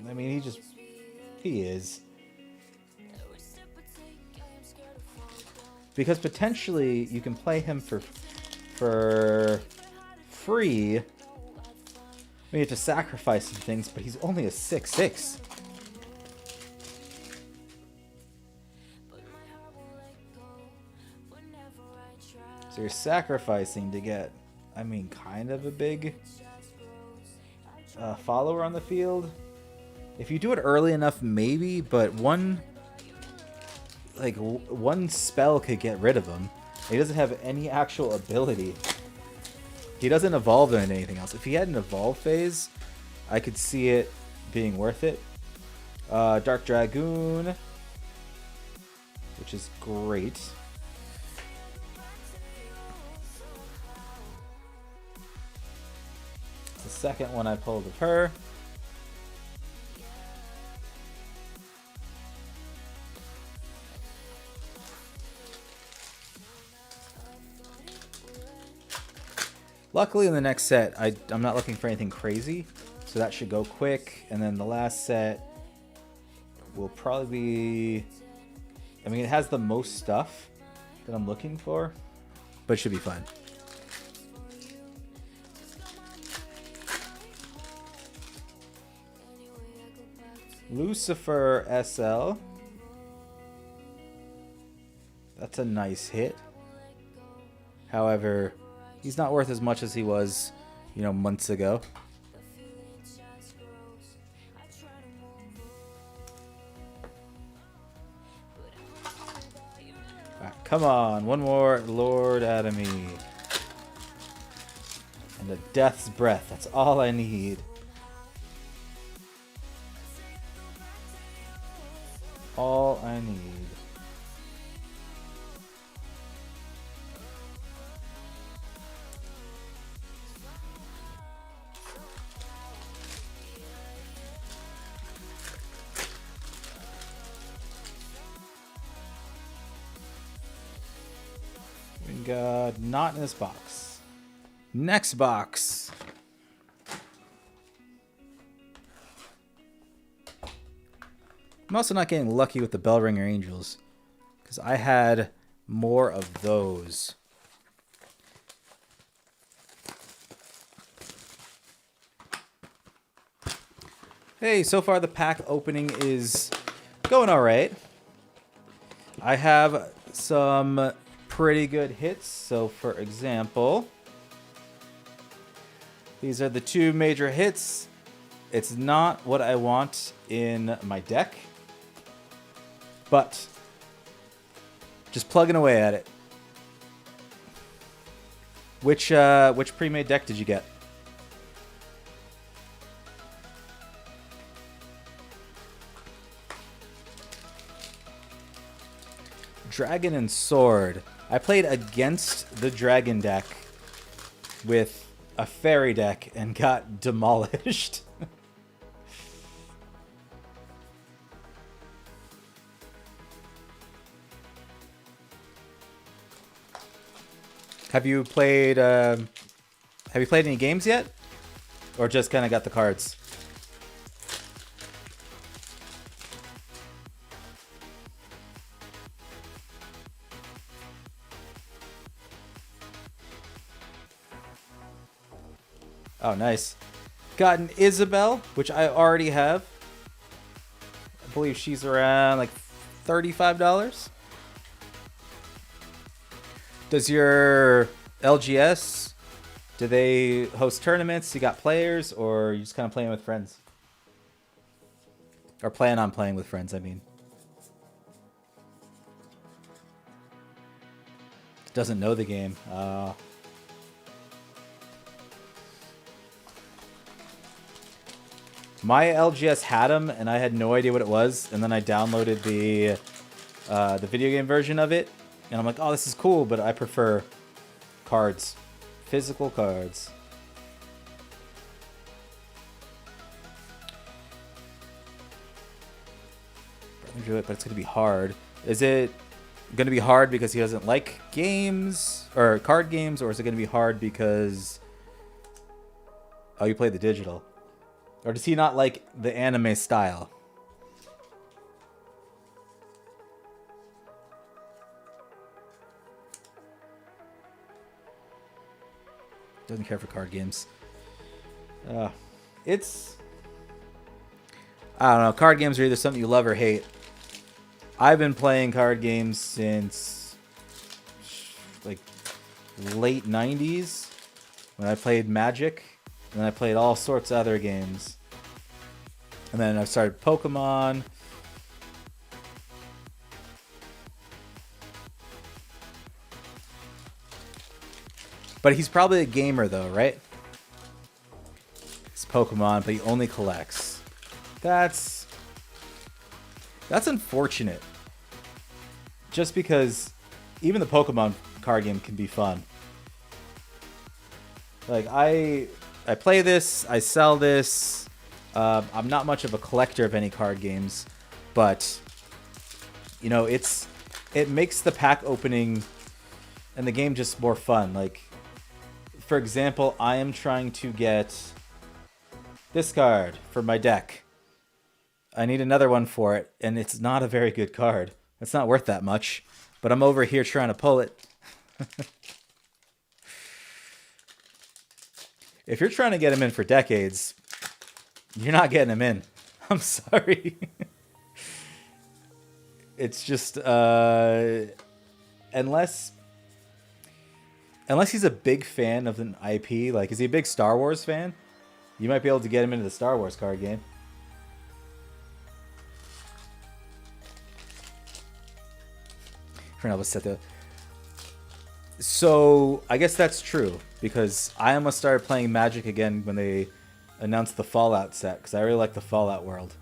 I mean, he is. Because potentially you can play him for free. We have to sacrifice some things, but he's only a 6/6. So you're sacrificing to get, I mean, kind of a big follower on the field. If you do it early enough, maybe, but one spell could get rid of him. He doesn't have any actual ability. He doesn't evolve into anything else. If he had an evolve phase, I could see it being worth it. Dark Dragoon, which is great. The second one I pulled of her. Luckily in the next set, I'm not looking for anything crazy, so that should go quick. And then the last set will probably be, I mean, it has the most stuff that I'm looking for, but it should be fine. Lucifer SL. That's a nice hit. However, he's not worth as much as he was, months ago. Right, come on, one more Lord Adamy. And a Death's Breath, that's all I need. All I need. We got not in this box. Next box. I'm also not getting lucky with the Bellringer Angels, because I had more of those. Hey, so far the pack opening is going alright. I have some pretty good hits. So, for example, these are the two major hits. It's not what I want in my deck, but just plugging away at it. Which pre-made deck did you get? Dragon and Sword. I played against the Dragon deck with a Fairy deck and got demolished. Have you played any games yet? Or just kind of got the cards? Oh, nice. Got an Isabel, which I already have. I believe she's around like $35. Does your LGS, do they host tournaments? You got players, or are you just kind of playing with friends? Or plan on playing with friends, I mean. Doesn't know the game. My LGS had them, and I had no idea what it was. And then I downloaded the video game version of it, and I'm like, oh, this is cool, but I prefer cards, physical cards. Do it, but it's gonna be hard. Is it gonna be hard because he doesn't like games or card games, or is it gonna be hard because you play the digital? Or does he not like the anime style? Doesn't care for card games. It's... I don't know. Card games are either something you love or hate. I've been playing card games since like late 90s when I played Magic. And then I played all sorts of other games. And then I started Pokemon. But he's probably a gamer though, right? It's Pokemon, but he only collects. That's unfortunate. Just because even the Pokemon card game can be fun. Like, I play this, I sell this. I'm not much of a collector of any card games, but you know, it makes the pack opening and the game just more fun. Like, for example, I am trying to get this card for my deck. I need another one for it, and it's not a very good card. It's not worth that much, but I'm over here trying to pull it. If you're trying to get him in for decades, you're not getting him in. I'm sorry. It's just unless he's a big fan of an IP, like is he a big Star Wars fan? You might be able to get him into the Star Wars card game. So I guess that's true, because I almost started playing Magic again when they announced the Fallout set, because I really like the Fallout world.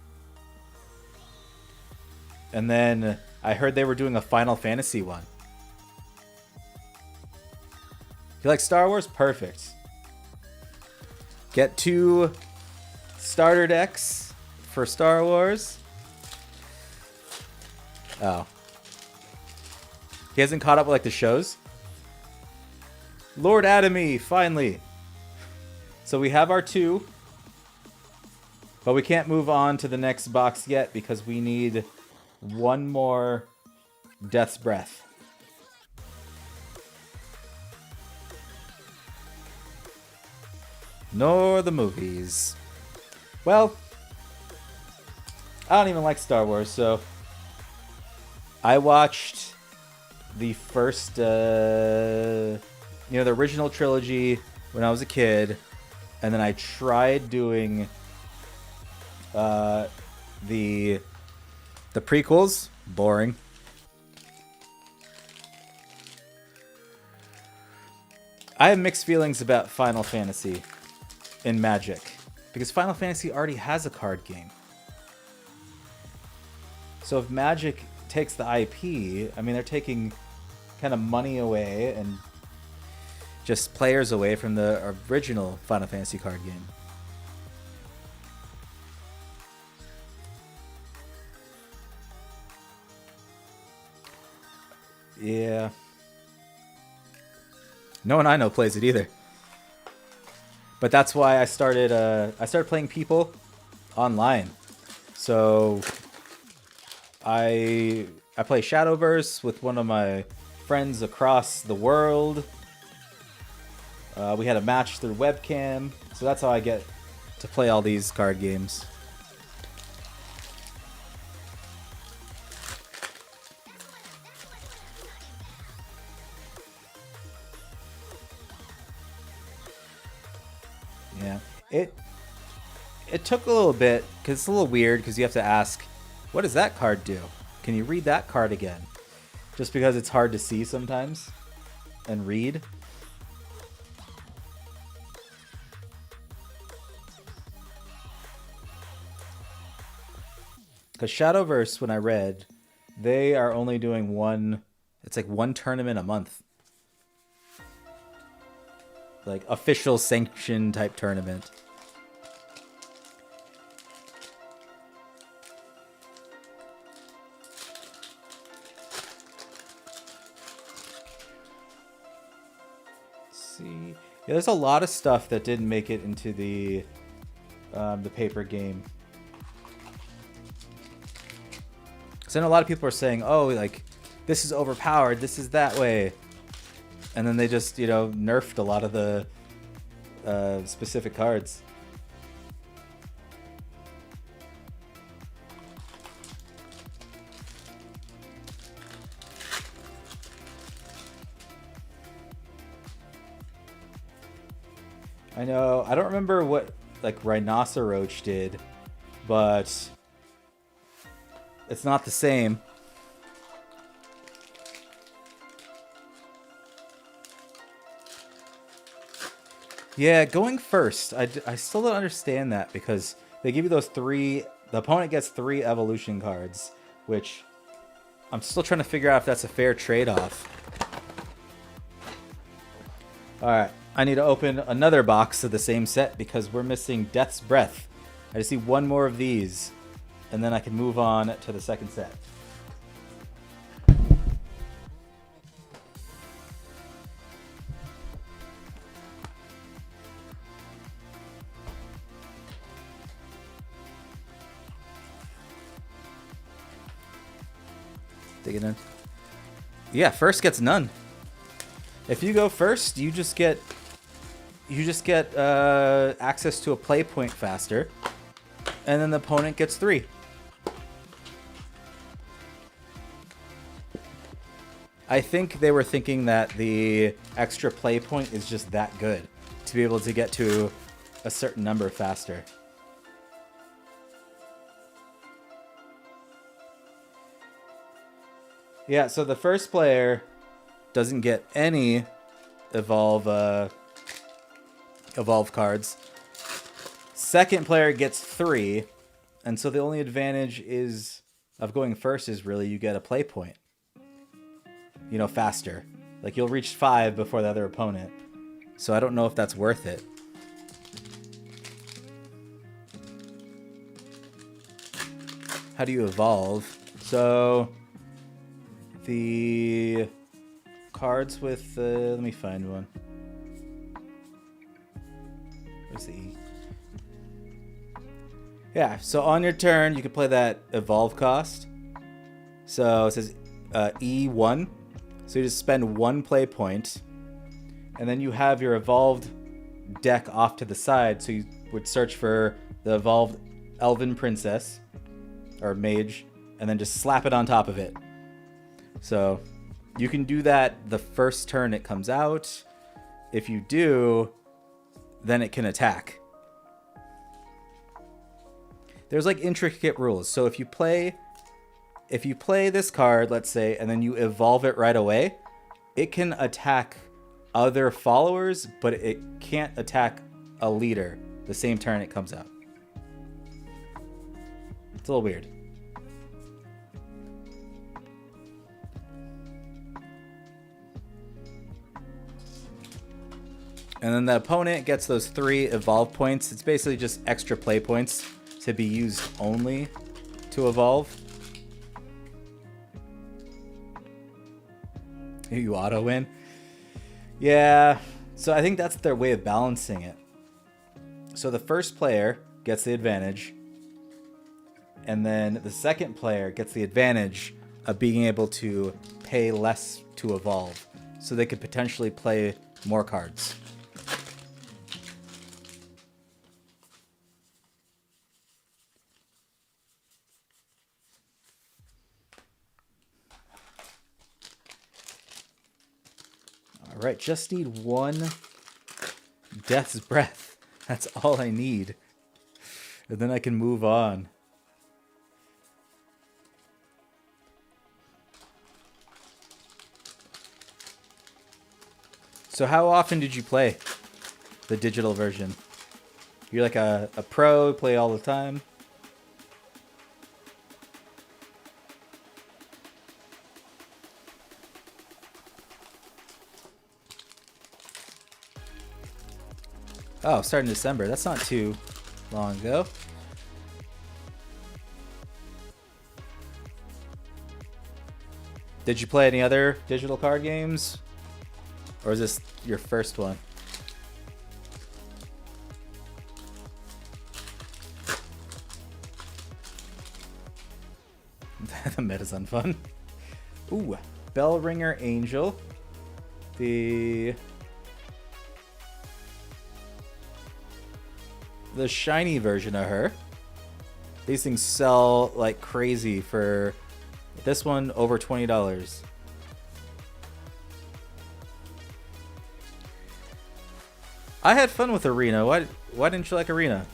And then I heard they were doing a Final Fantasy one. You like Star Wars? Perfect. Get 2 starter decks for Star Wars. Oh. He hasn't caught up with like the shows? Lord Adamy, finally. So we have our 2. But we can't move on to the next box yet because we need one more Death's Breath. Nor the movies. Well, I don't even like Star Wars, so I watched the first, the original trilogy when I was a kid, and then I tried doing the prequels. Boring. I have mixed feelings about Final Fantasy in Magic, because Final Fantasy already has a card game. So if Magic takes the IP. I mean, they're taking kind of money away and just players away from the original Final Fantasy card game. Yeah. No one I know plays it either. But that's why I started playing people online. So I play Shadowverse with one of my friends across the world. We had a match through webcam, so that's how I get to play all these card games. Yeah, it took a little bit because it's a little weird because you have to ask, what does that card do? Can you read that card again? Just because it's hard to see sometimes and read. Because Shadowverse, when I read, they are only doing one, it's like one tournament a month. Like official sanction type tournament. See, yeah, there's a lot of stuff that didn't make it into the paper game. So I know a lot of people are saying, oh, like, this is overpowered, this is that way. And then they just, you know, nerfed a lot of the specific cards. I know, I don't remember what, like, Rhinoceroach did, but it's not the same. Yeah, going first. I still don't understand that because they give you those three... The opponent gets 3 evolution cards, which I'm still trying to figure out if that's a fair trade-off. Alright, I need to open another box of the same set because we're missing Death's Breath. I just need one more of these, and then I can move on to the second set. Dig it in. Yeah, first gets none. If you go first, you just get access to a play point faster, and then the opponent gets 3. I think they were thinking that the extra play point is just that good to be able to get to a certain number faster. Yeah, so the first player doesn't get any evolve cards. Second player gets 3, and so the only advantage is of going first is really you get a play point. You know, faster. Like you'll reach 5 before the other opponent. So I don't know if that's worth it. How do you evolve? So the cards with let me find one. Where's the E? Yeah, so on your turn you can play that evolve cost. So it says E1. So you just spend 1 play point, and then you have your evolved deck off to the side. So you would search for the evolved Elven Princess or Mage, and then just slap it on top of it. So you can do that the first turn it comes out. If you do, then it can attack. There's like intricate rules. So if you play this card, let's say, and then you evolve it right away, it can attack other followers, but it can't attack a leader the same turn it comes out. It's a little weird. And then the opponent gets those 3 evolve points. It's basically just extra play points to be used only to evolve. You auto win. Yeah, so I think that's their way of balancing it. So the first player gets the advantage, and then the second player gets the advantage of being able to pay less to evolve, so they could potentially play more cards. All right, just need 1 Death's Breath. That's all I need. And then I can move on. So how often did you play the digital version? You're like a pro, play all the time? Oh, starting December. That's not too long ago. Did you play any other digital card games? Or is this your first one? The meta's unfun. Ooh, Bellringer Angel. The shiny version of her. These things sell like crazy for this one over $20. I had fun with Arena. Why didn't you like Arena?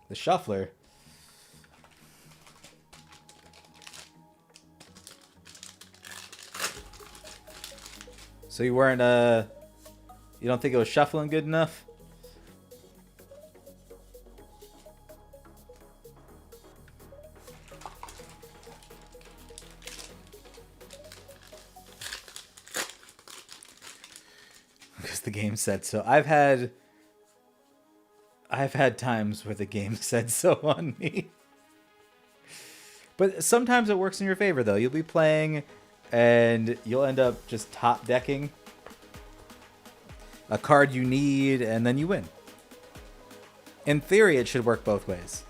The Shuffler. So you weren't you don't think it was shuffling good enough? Because the game said so. I've had times where the game said so on me. But sometimes it works in your favor, though. You'll be playing, and you'll end up just top decking a card you need, and then you win. In theory, it should work both ways.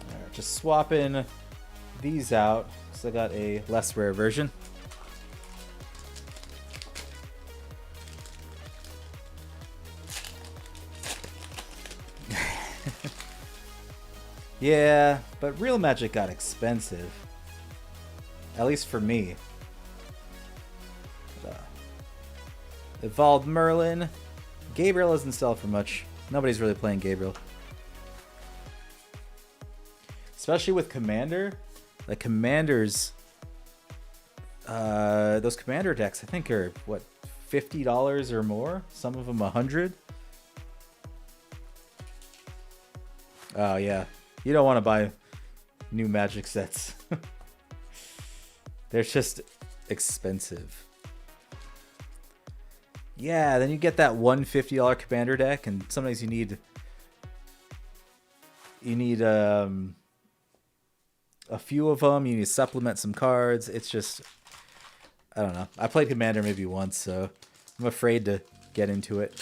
All right, just swapping these out. I got a less rare version. Yeah, but real Magic got expensive. At least for me. Evolved Merlin. Gabriel doesn't sell for much. Nobody's really playing Gabriel. Especially with Commander. Like Commanders, those Commander decks, I think are what, $50 or more. Some of them $100. Oh yeah, you don't want to buy new Magic sets. They're just expensive. Yeah, then you get that $150 Commander deck, and sometimes you need a few of them. You need to supplement some cards. It's just, I don't know. I played Commander maybe once, so I'm afraid to get into it.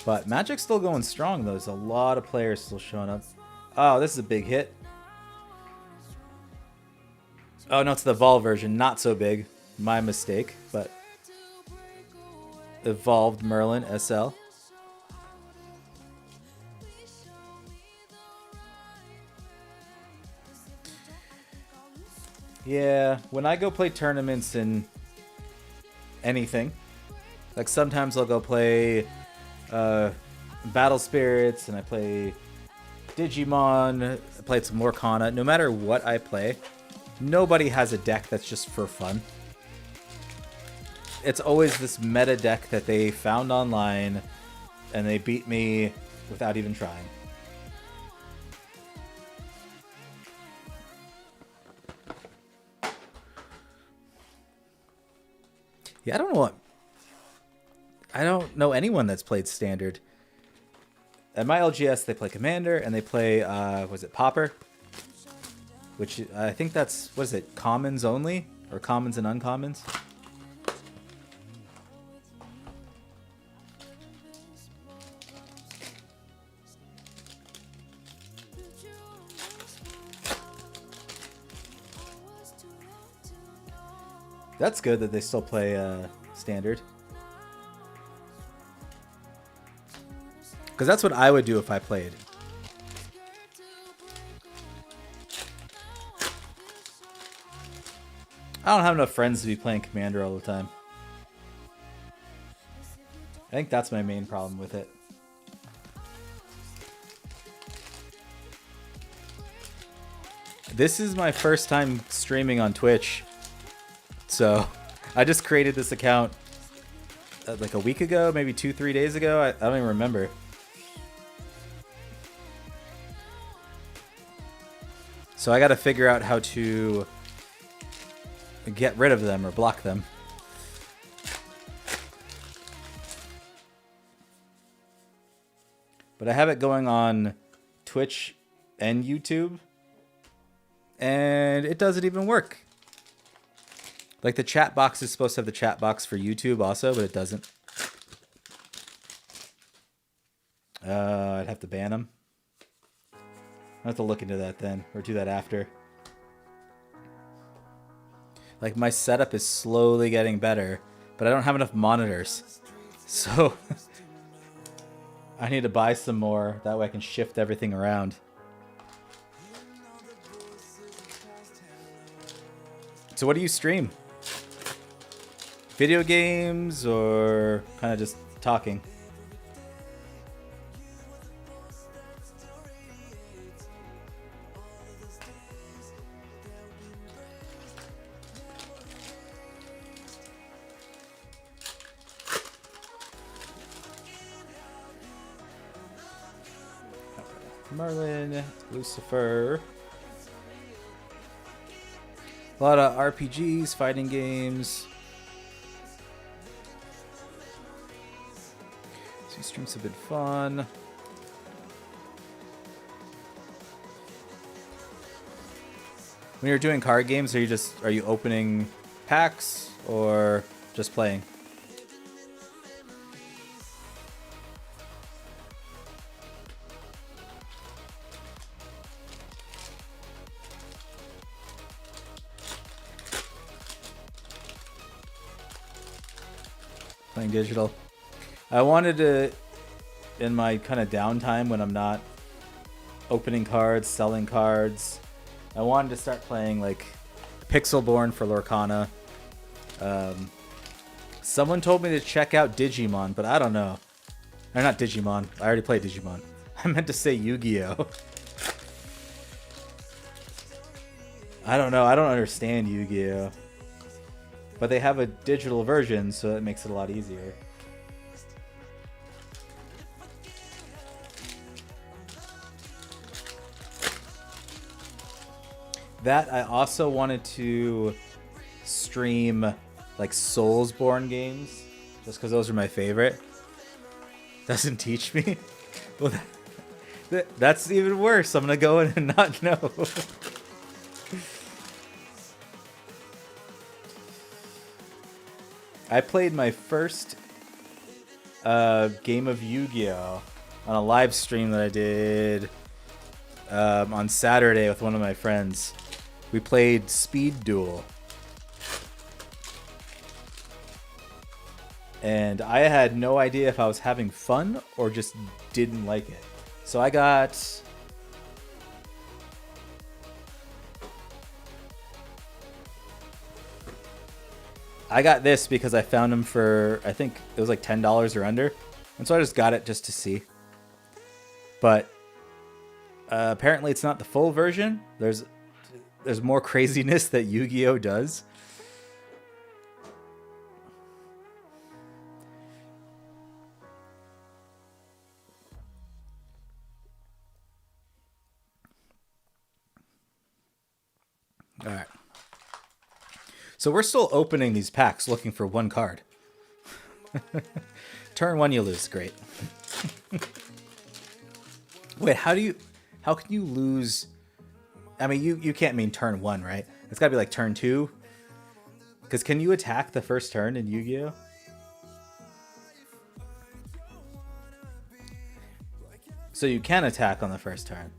But Magic's still going strong, though. There's a lot of players still showing up. Oh, this is a big hit. Oh, no, it's the Vol version. Not so big. My mistake, but... Evolved Merlin SL. Yeah, when I go play tournaments in anything, like sometimes I'll go play Battle Spirits and I play Digimon, I played some Lorcana. No matter what I play, nobody has a deck that's just for fun. It's always this meta deck that they found online and they beat me without even trying. Yeah, I don't know anyone that's played Standard. At my LGS, they play Commander, and they play, was it Pauper? Which, I think that's, what is it, Commons only? Or Commons and Uncommons? That's good that they still play Standard. Because that's what I would do if I played. I don't have enough friends to be playing Commander all the time. I think that's my main problem with it. This is my first time streaming on Twitch. So, I just created this account like a week ago, maybe 2-3 days ago. I don't even remember. So I got to figure out how to get rid of them or block them. But I have it going on Twitch and YouTube, and it doesn't even work. Like the chat box is supposed to have the chat box for YouTube also, but it doesn't. I'd have to ban them. I'll have to look into that then, or do that after. Like my setup is slowly getting better, but I don't have enough monitors. So I need to buy some more, that way I can shift everything around. So what do you stream? Video games or kind of just talking? Merlin, Lucifer. A lot of RPGs, fighting games. These streams have been fun. When you're doing card games, are you opening packs or just playing? Playing digital. I wanted to, in my kind of downtime when I'm not opening cards, selling cards, I wanted to start playing like Pixelborn for Lorcana. Someone told me to check out Digimon, but I don't know. Or not Digimon. I already played Digimon. I meant to say Yu-Gi-Oh! I don't know. I don't understand Yu-Gi-Oh! But they have a digital version, so that makes it a lot easier. That I also wanted to stream like Soulsborne games, just because those are my favorite. Doesn't teach me? Well, that's even worse. I'm gonna go in and not know. I played my first game of Yu-Gi-Oh! On a live stream that I did on Saturday with one of my friends. We played Speed Duel. and I had no idea if I was having fun or just didn't like it. So I got this because I found them for, I think it was like $10 or under, and so I just got it just to see. But apparently it's not the full version. There's more craziness that Yu-Gi-Oh does. All right. So we're still opening these packs looking for one card. Turn 1 you lose. Great. Wait, how can you lose? I mean, you can't mean turn 1, right? It's got to be like turn 2. Because can you attack the first turn in Yu-Gi-Oh? So you can attack on the first turn.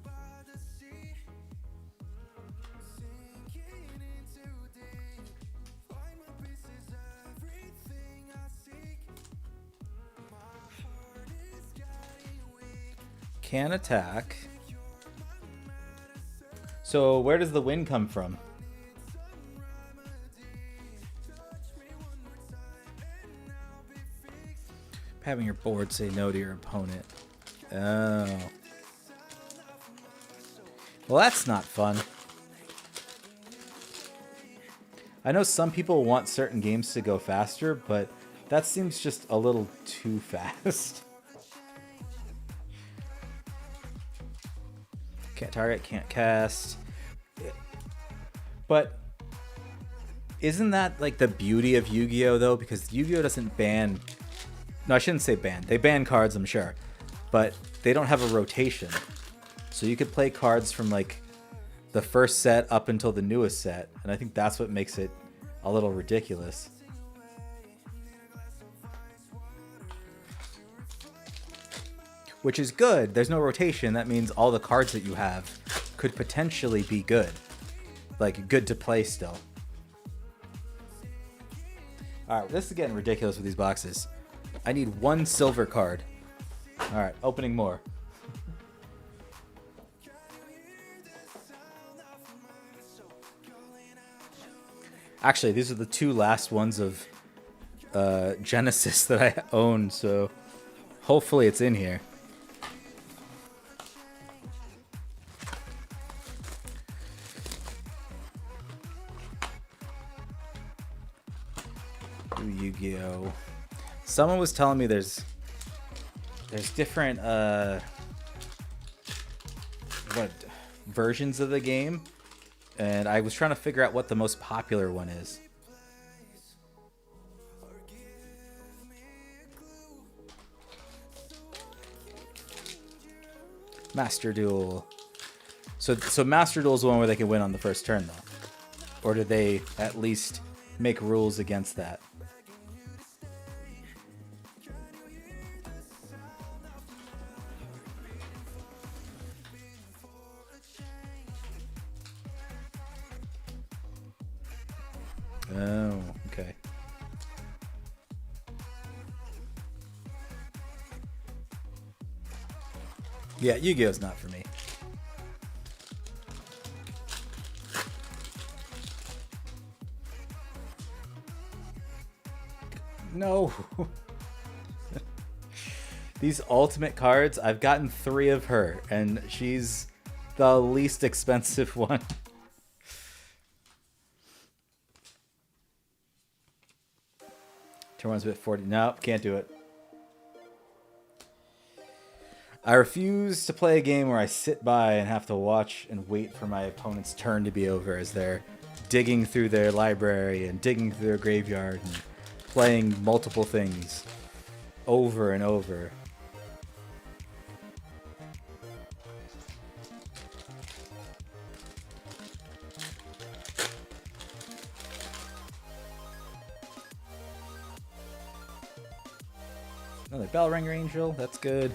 Can attack. So where does the win come from? Having your board say no to your opponent. Oh. Well, that's not fun. I know some people want certain games to go faster, but that seems just a little too fast. Can't target, can't cast. But isn't that like the beauty of Yu-Gi-Oh though? Because Yu-Gi-Oh doesn't ban... No, I shouldn't say ban. They ban cards, I'm sure. But they don't have a rotation. So you could play cards from like the first set up until the newest set. And I think that's what makes it a little ridiculous. Which is good. There's no rotation. That means all the cards that you have could potentially be good. Like, good to play still. Alright, this is getting ridiculous with these boxes. I need 1 silver card. Alright, opening more. Actually, these are the 2 last ones of Genesis that I own, so hopefully it's in here. Yu-Gi-Oh. Someone was telling me there's different versions of the game, and I was trying to figure out what the most popular one is. Master Duel. So Master Duel is the one where they can win on the first turn, though, or do they at least make rules against that? Oh, okay. Yeah, Yu-Gi-Oh's not for me. No. These ultimate cards, I've gotten 3 of her, and she's the least expensive one. Turn 1's bit 40. Nope, can't do it. I refuse to play a game where I sit by and have to watch and wait for my opponent's turn to be over as they're digging through their library and digging through their graveyard and playing multiple things over and over. Another Bell Ringer Angel, that's good.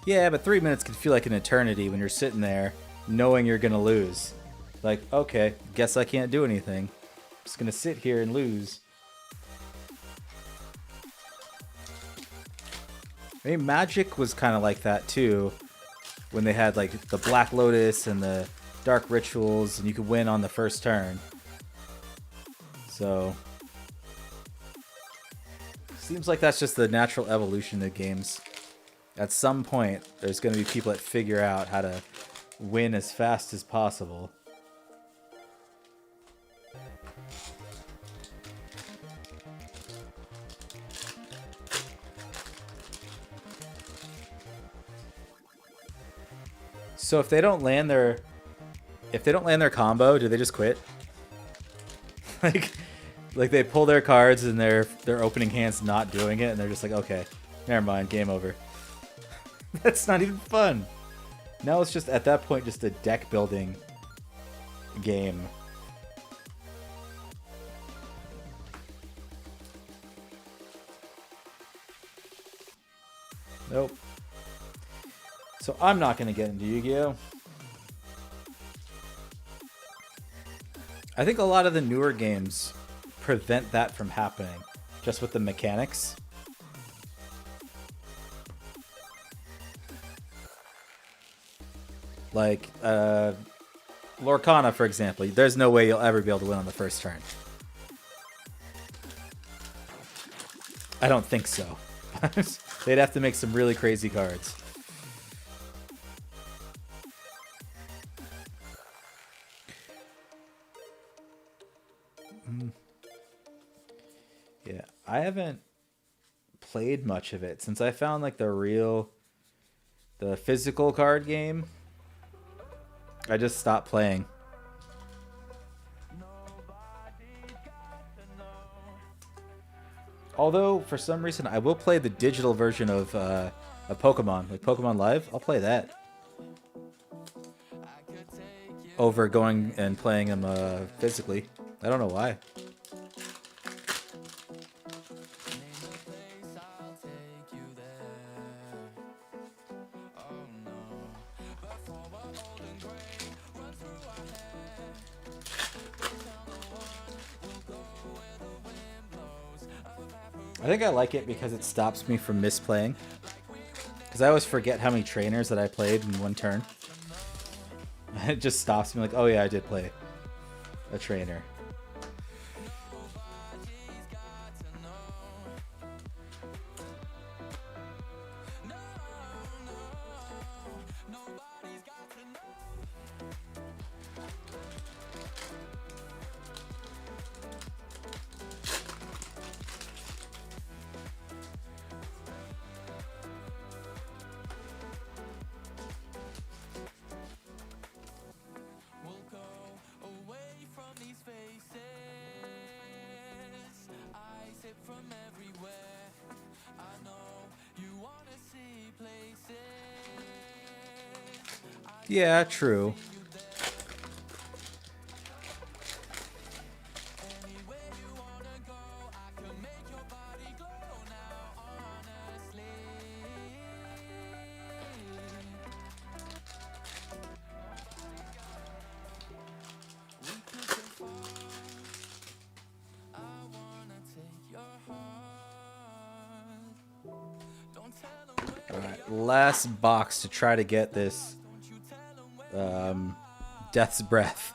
Yeah, but 3 minutes can feel like an eternity when you're sitting there knowing you're gonna lose. Like, okay, guess I can't do anything. I'm just gonna sit here and lose. I mean, Magic was kind of like that too, when they had like the Black Lotus and the Dark Rituals, and you could win on the first turn. So, seems like that's just the natural evolution of games. At some point, there's going to be people that figure out how to win as fast as possible. So if they don't land their combo, do they just quit? like they pull their cards and their opening hand's not doing it, and they're just like, okay, never mind, game over. That's not even fun. Now it's just at that point just a deck building game. Nope. So I'm not going to get into Yu-Gi-Oh! I think a lot of the newer games prevent that from happening, just with the mechanics. Like, Lorcana, for example. There's no way you'll ever be able to win on the first turn. I don't think so. They'd have to make some really crazy cards. Yeah, I haven't played much of it since I found like the physical card game. I just stopped playing. Although for some reason I will play the digital version of Pokemon, like Pokemon Live. I'll play that over going and playing them physically. I don't know why. I think I like it because it stops me from misplaying. Because I always forget how many trainers that I played in one turn. It just stops me like, oh yeah, I did play a trainer. Yeah, true. Alright, last box to try to get this Death's Breath.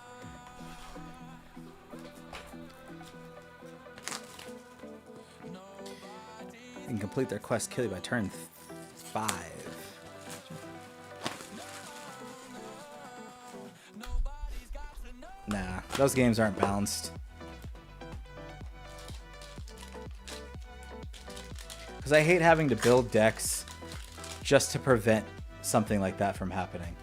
And complete their quest, kill you by turn 5. Nah, those games aren't balanced. Because I hate having to build decks just to prevent something like that from happening.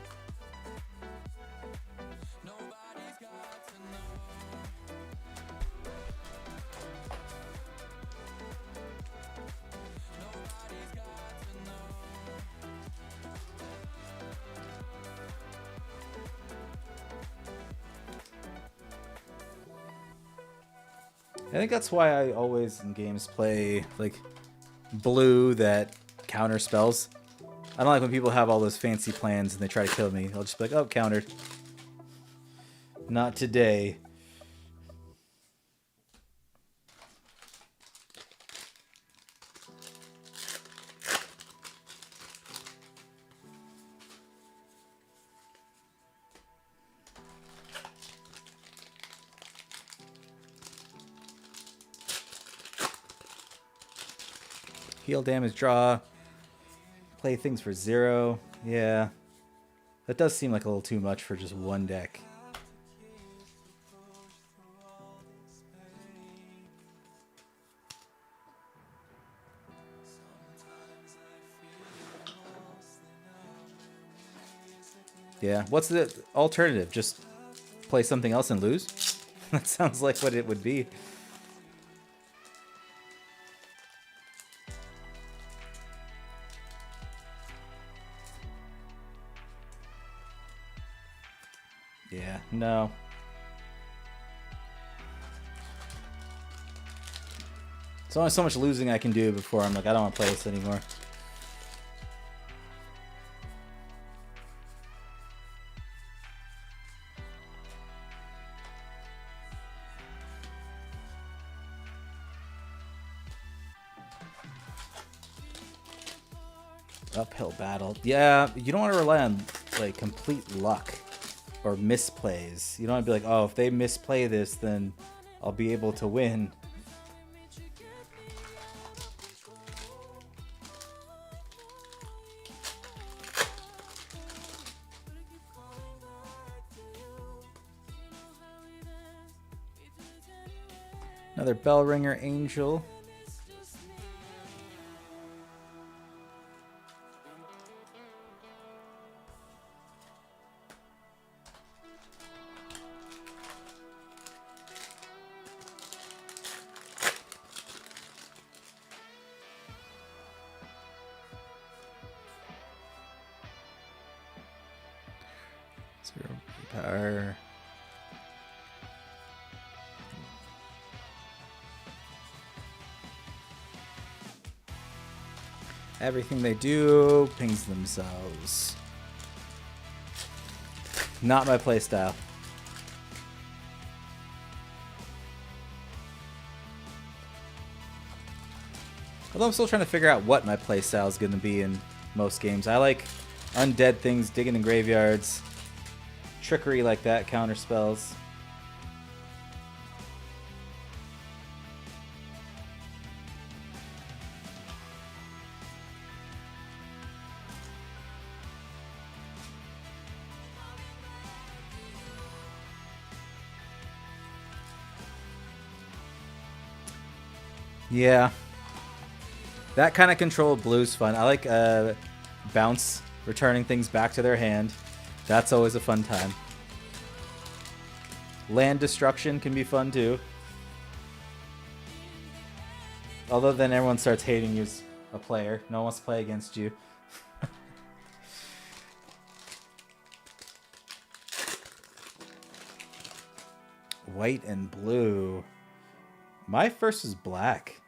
I think that's why I always in games play like blue that counter spells. I don't like when people have all those fancy plans and they try to kill me. I'll just be like, oh, countered. Not today. Heal damage, draw. Play things for 0. Yeah. That does seem like a little too much for just one deck. Yeah. What's the alternative? Just play something else and lose? That sounds like what it would be. Yeah, no. There's only so much losing I can do before I'm like, I don't want to play this anymore. Uphill battle. Yeah, you don't want to rely on like complete luck or misplays. You don't want to be like, oh, if they misplay this, then I'll be able to win. Another bell ringer angel. Zero power. Everything they do pings themselves. Not my playstyle. Although I'm still trying to figure out what my playstyle is going to be in most games. I like undead things, digging in graveyards, trickery like that, counter spells. Yeah. That kind of control blue's fun. I like bounce, returning things back to their hand. That's always a fun time. Land destruction can be fun too. Although then everyone starts hating you as a player. No one wants to play against you. White and blue. My first is black.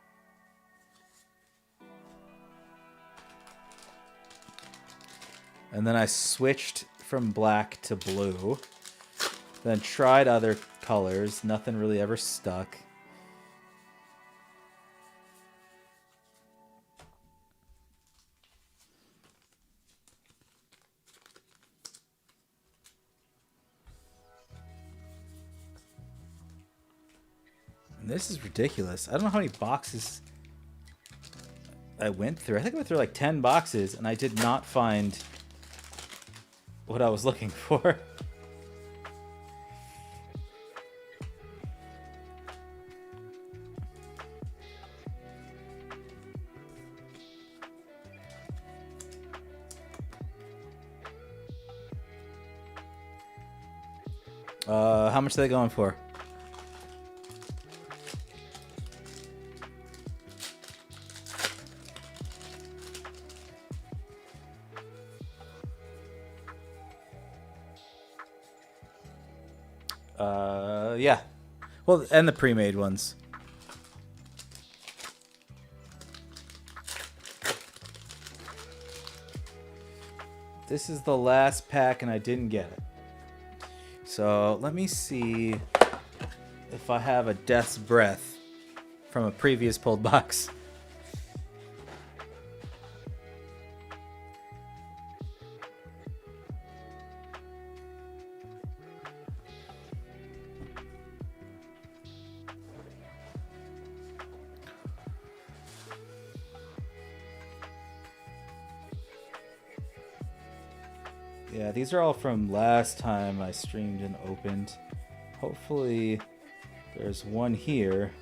And then I switched from black to blue. Then tried other colors. Nothing really ever stuck. And this is ridiculous. I don't know how many boxes I went through. I think I went through like 10 boxes and I did not find what I was looking for. How much are they going for? Yeah. Well, and the pre-made ones. This is the last pack and I didn't get it. So let me see if I have a Death's Breath from a previous pulled box. Yeah, these are all from last time I streamed and opened. Hopefully there's one here.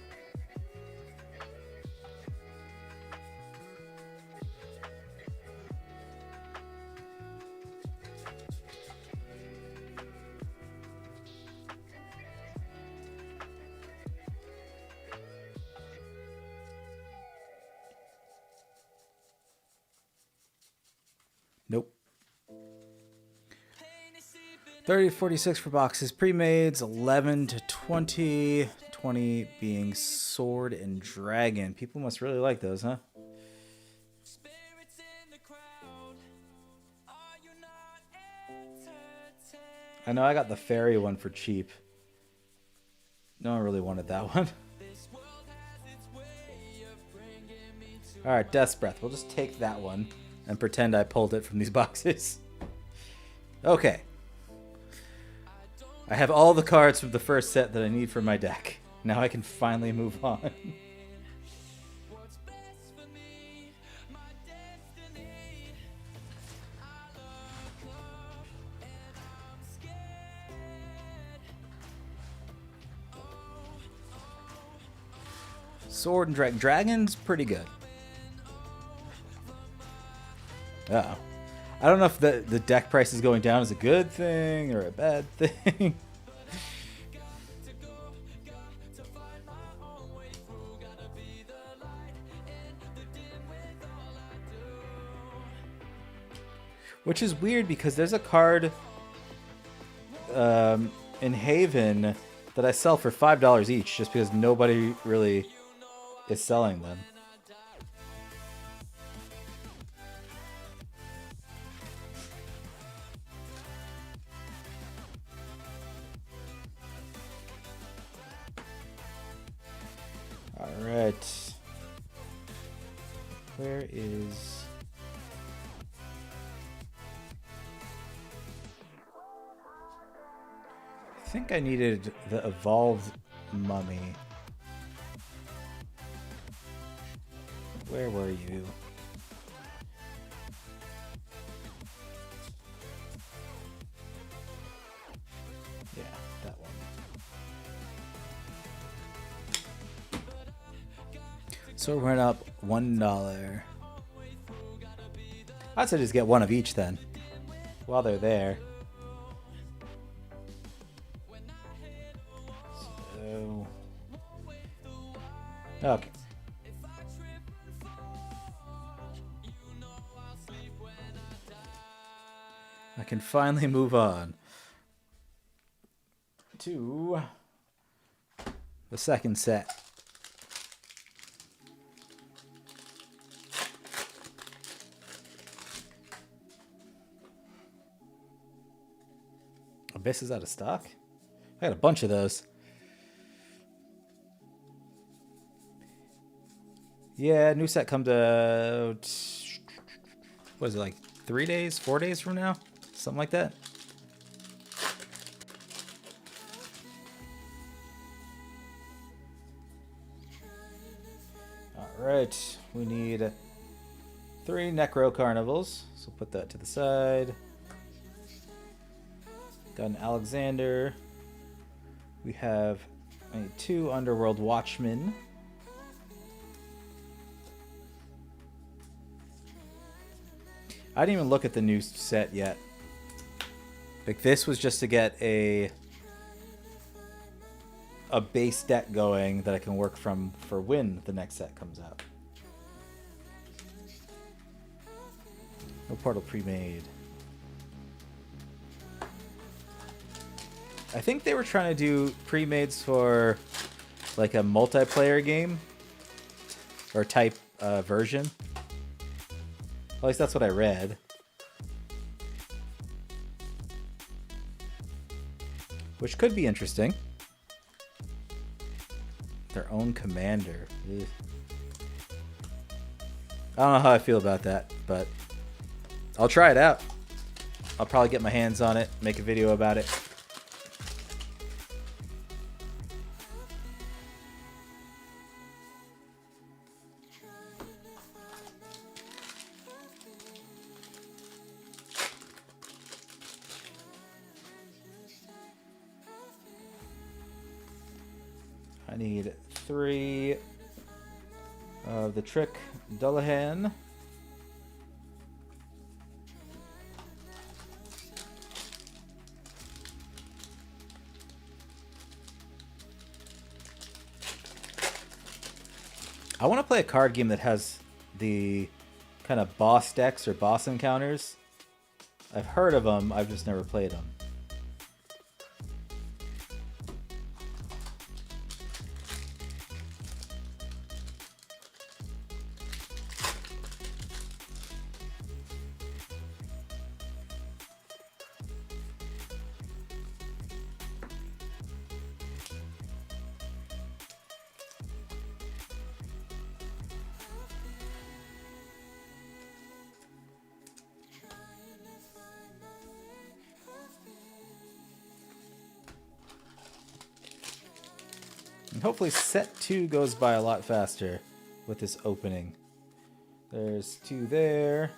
Nope. 30 to 46 for boxes. Pre-mades 11 to 20. 20 being sword and dragon. People must really like those, huh? I know I got the fairy one for cheap. No one really wanted that one. Alright, Death's Breath. We'll just take that one and pretend I pulled it from these boxes. Okay. I have all the cards from the first set that I need for my deck. Now I can finally move on. Sword and Dragon. Dragon's pretty good. Uh-oh. I don't know if the deck price is going down is a good thing or a bad thing. Which is weird because there's a card in Haven that I sell for $5 each just because nobody really is selling them. Alright. Where is... I think I needed the evolved mummy. Where were you? Yeah, that one. So we went up $1. I'd say just get one of each then, while they're there. So, okay. I can finally move on to the second set. Abyss is out of stock? I got a bunch of those. Yeah, new set comes out, what is it, like 3 days, 4 days from now? Something like that. Alright, we need 3 Necro Carnivals, so put that to the side. Got an Alexander. We have 2 Underworld Watchmen. I didn't even look at the new set yet. Like, this was just to get a base deck going that I can work from for when the next set comes out. No portal pre-made. I think they were trying to do pre-mades for like a multiplayer game or type version. At least that's what I read. Which could be interesting. Their own commander. Ugh. I don't know how I feel about that, but I'll try it out. I'll probably get my hands on it, make a video about it. I need 3 of the Trick Dullahan. I want to play a card game that has the kind of boss decks or boss encounters. I've heard of them, I've just never played them. And hopefully set 2 goes by a lot faster with this opening. There's 2 there.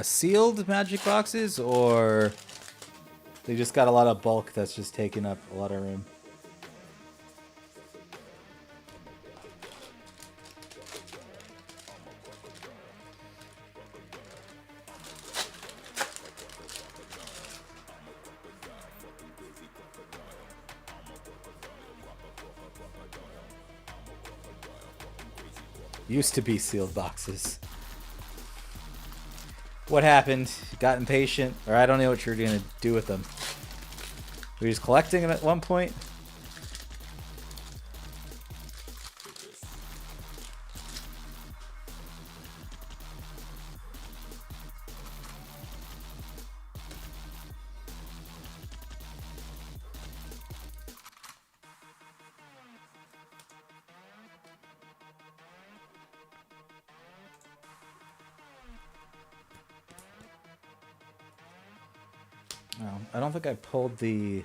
Sealed magic boxes, or they just got a lot of bulk that's just taking up a lot of room? Used to be sealed boxes. What happened? You got impatient? Or I don't know what you're going to do with them. Were you just collecting them at one point? No, I don't think I pulled the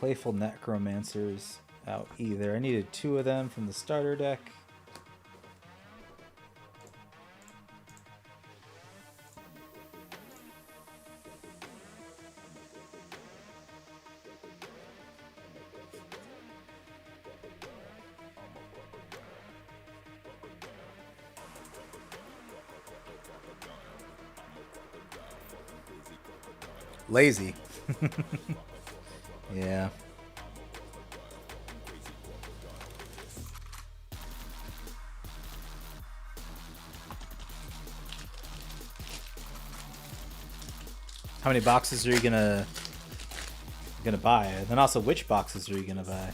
Playful Necromancers out either. I needed 2 of them from the starter deck. Lazy. Yeah. How many boxes are you gonna buy? And then also, which boxes are you gonna buy?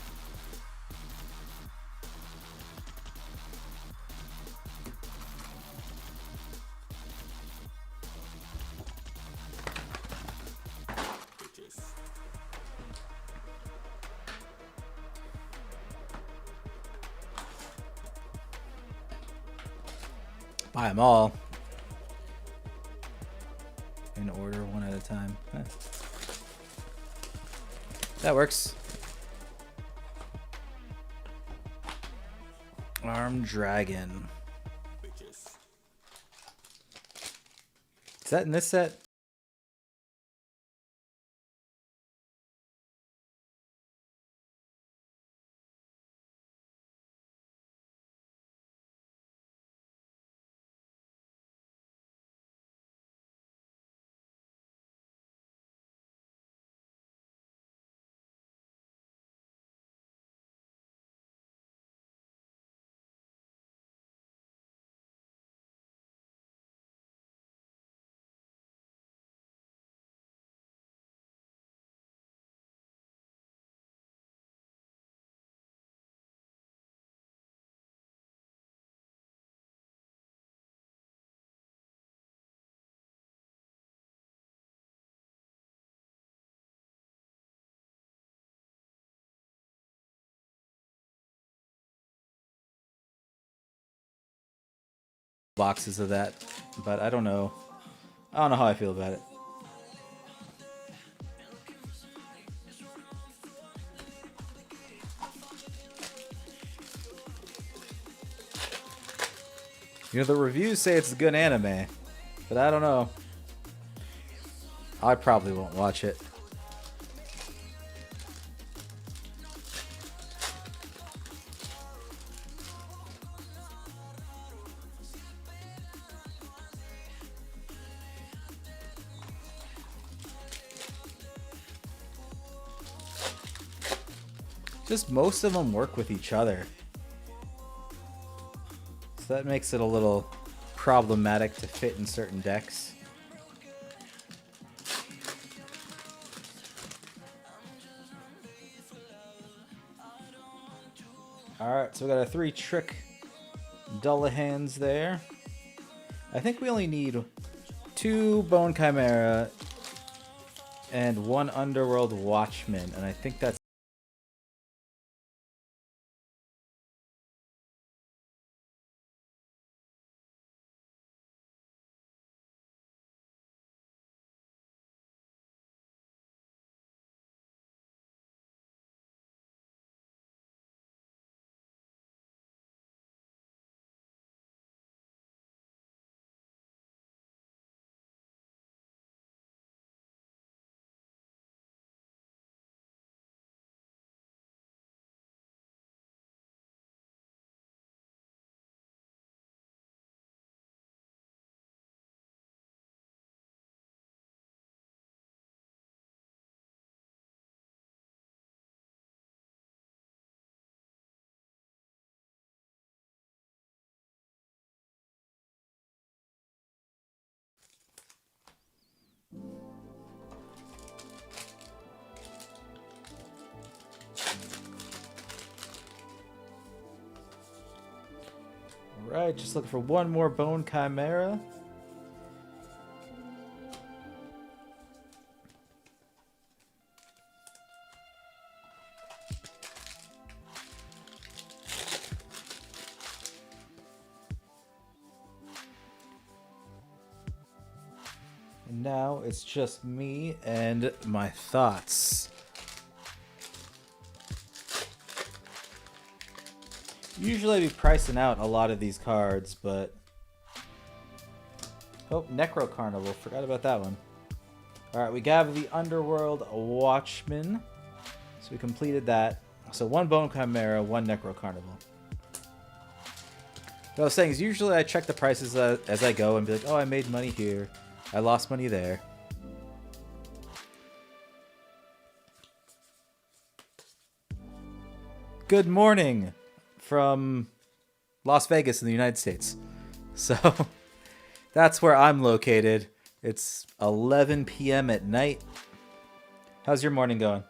Buy them all in order, one at a time. That works. Armed Dragon. Is that in this set? boxes of that, but I don't know. I don't know how I feel about it. You know, the reviews say it's a good anime, but I don't know. I probably won't watch it. Just most of them work with each other. So that makes it a little problematic to fit in certain decks. Alright, so we got our 3 trick Dullahans there. I think we only need 2 Bone Chimera and 1 Underworld Watchman, and I think that's Alright, just looking for 1 more Bone Chimera. And now it's just me and my thoughts. Usually I'd be pricing out a lot of these cards, but... Oh, Necro Carnival. Forgot about that one. Alright, we got the Underworld Watchman. So we completed that. So 1 Bone Chimera, 1 Necro Carnival. What I was saying is usually I check the prices as I go and be like, oh, I made money here. I lost money there. Good morning from Las Vegas in the United States. So that's where I'm located. It's 11 p.m. at night. How's your morning going?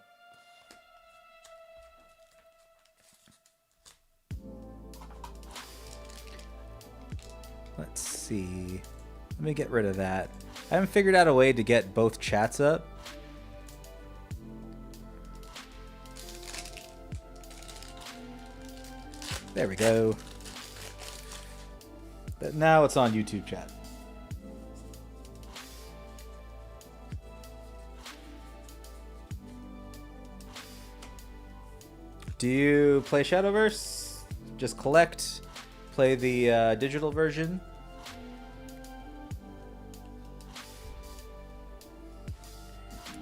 Let's see. Let me get rid of that. I haven't figured out a way to get both chats up. There we go. But now it's on YouTube chat. Do you play Shadowverse? Just collect, play the digital version.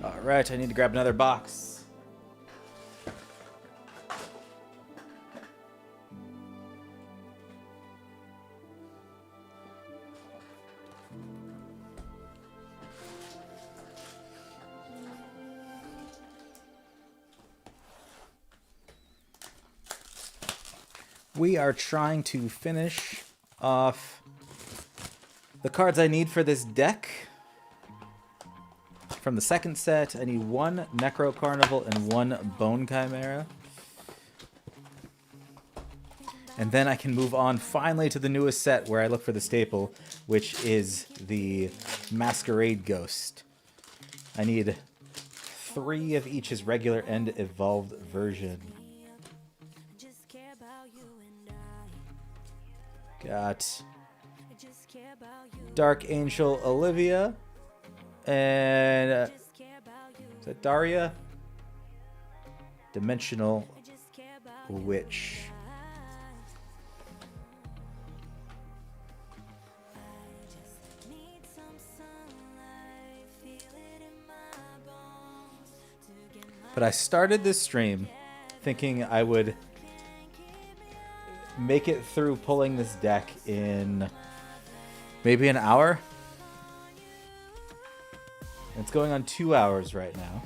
Alright, I need to grab another box. We are trying to finish off the cards I need for this deck. From the second set, I need 1 Necro Carnival and 1 Bone Chimera. And then I can move on finally to the newest set where I look for the staple, which is the Masquerade Ghost. I need 3 of each as regular and evolved version. Got Dark Angel Olivia, and is that Daria? Dimensional Witch. But I started this stream thinking I would make it through pulling this deck in maybe an hour. It's going on 2 hours right now.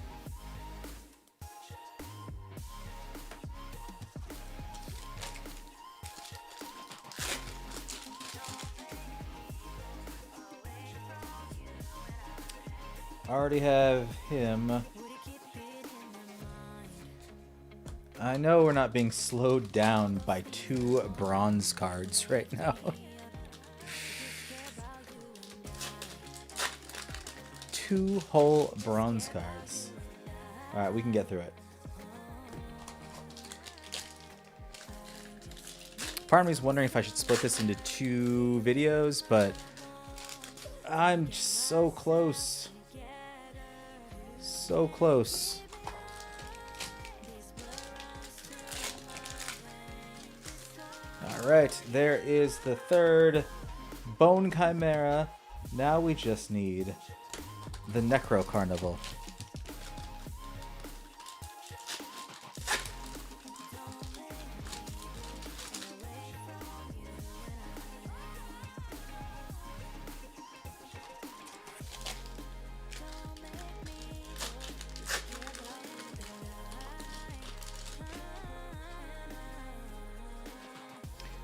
I already have him. I know we're not being slowed down by 2 bronze cards right now. 2 whole bronze cards. Alright, we can get through it. Part of me is wondering if I should split this into 2 videos, but I'm just so close. So close. Alright, there is the 3rd Bone Chimera. Now we just need the Necro Carnival.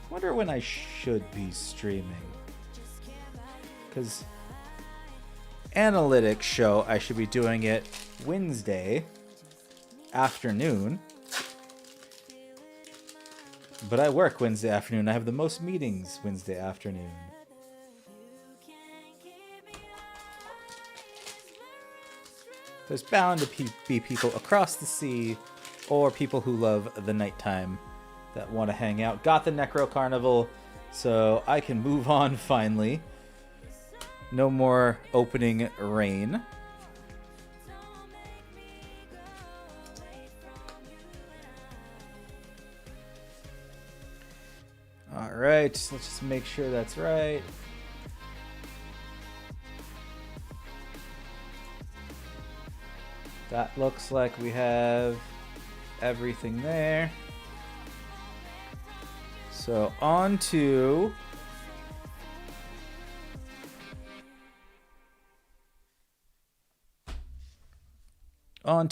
I wonder when I should be streaming, because analytics show I should be doing it Wednesday afternoon, but I work Wednesday afternoon. I have the most meetings Wednesday afternoon. There's bound to be people across the sea or people who love the nighttime that want to hang out. Got the Necro Carnival, so I can move on finally. No more opening rain. Alright, let's just make sure that's right. That looks like we have everything there. So on to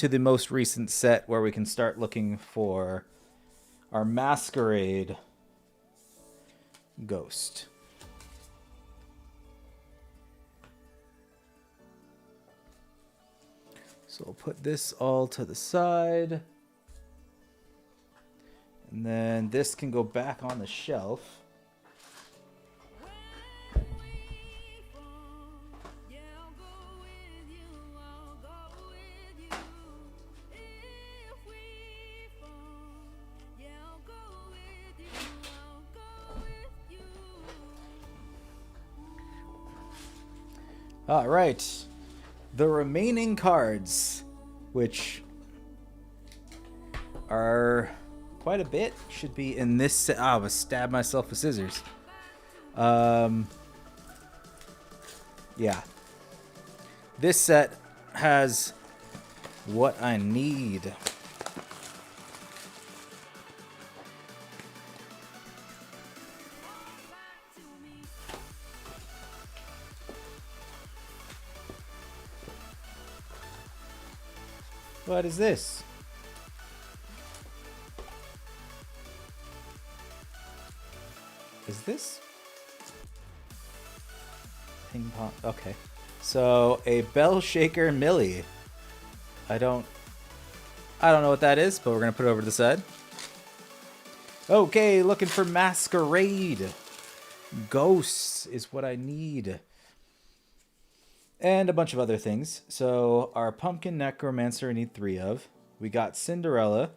the most recent set where we can start looking for our masquerade ghost. So I'll put this all to the side. And then this can go back on the shelf. All right. The remaining cards, which are quite a bit, should be in this set. Oh, I was stabbed myself with scissors. Yeah. This set has what I need. What is this? Is this ping pong? Okay, so a bell shaker Millie. I don't know what that is, but we're gonna put it over to the side. Okay, looking for masquerade. Ghosts is what I need. And a bunch of other things. So our pumpkin necromancer I need 3 of. We got Cinderella.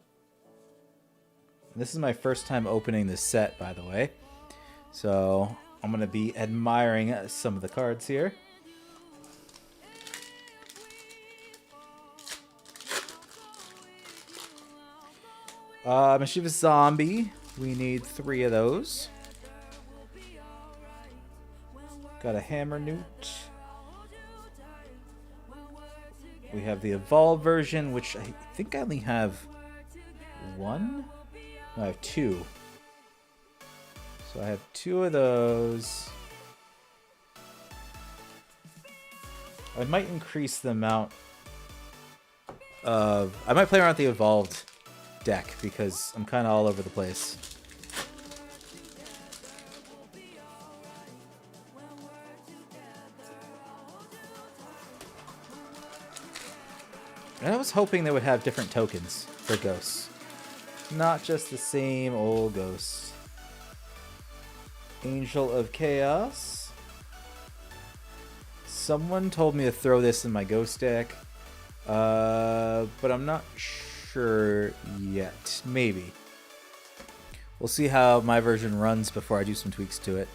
This is my first time opening this set, by the way. So I'm going to be admiring some of the cards here. Mischievous Zombie. We need 3 of those. Got a Hammer Newt. We have the Evolve version, which I think I only have 1? No, I have 2. So I have 2 of those. I might increase the amount of... I might play around with the Evolved deck because I'm kind of all over the place. And I was hoping they would have different tokens for ghosts. Not just the same old ghosts. Angel of Chaos. Someone told me to throw this in my ghost deck. But I'm not sure yet. Maybe. We'll see how my version runs before I do some tweaks to it.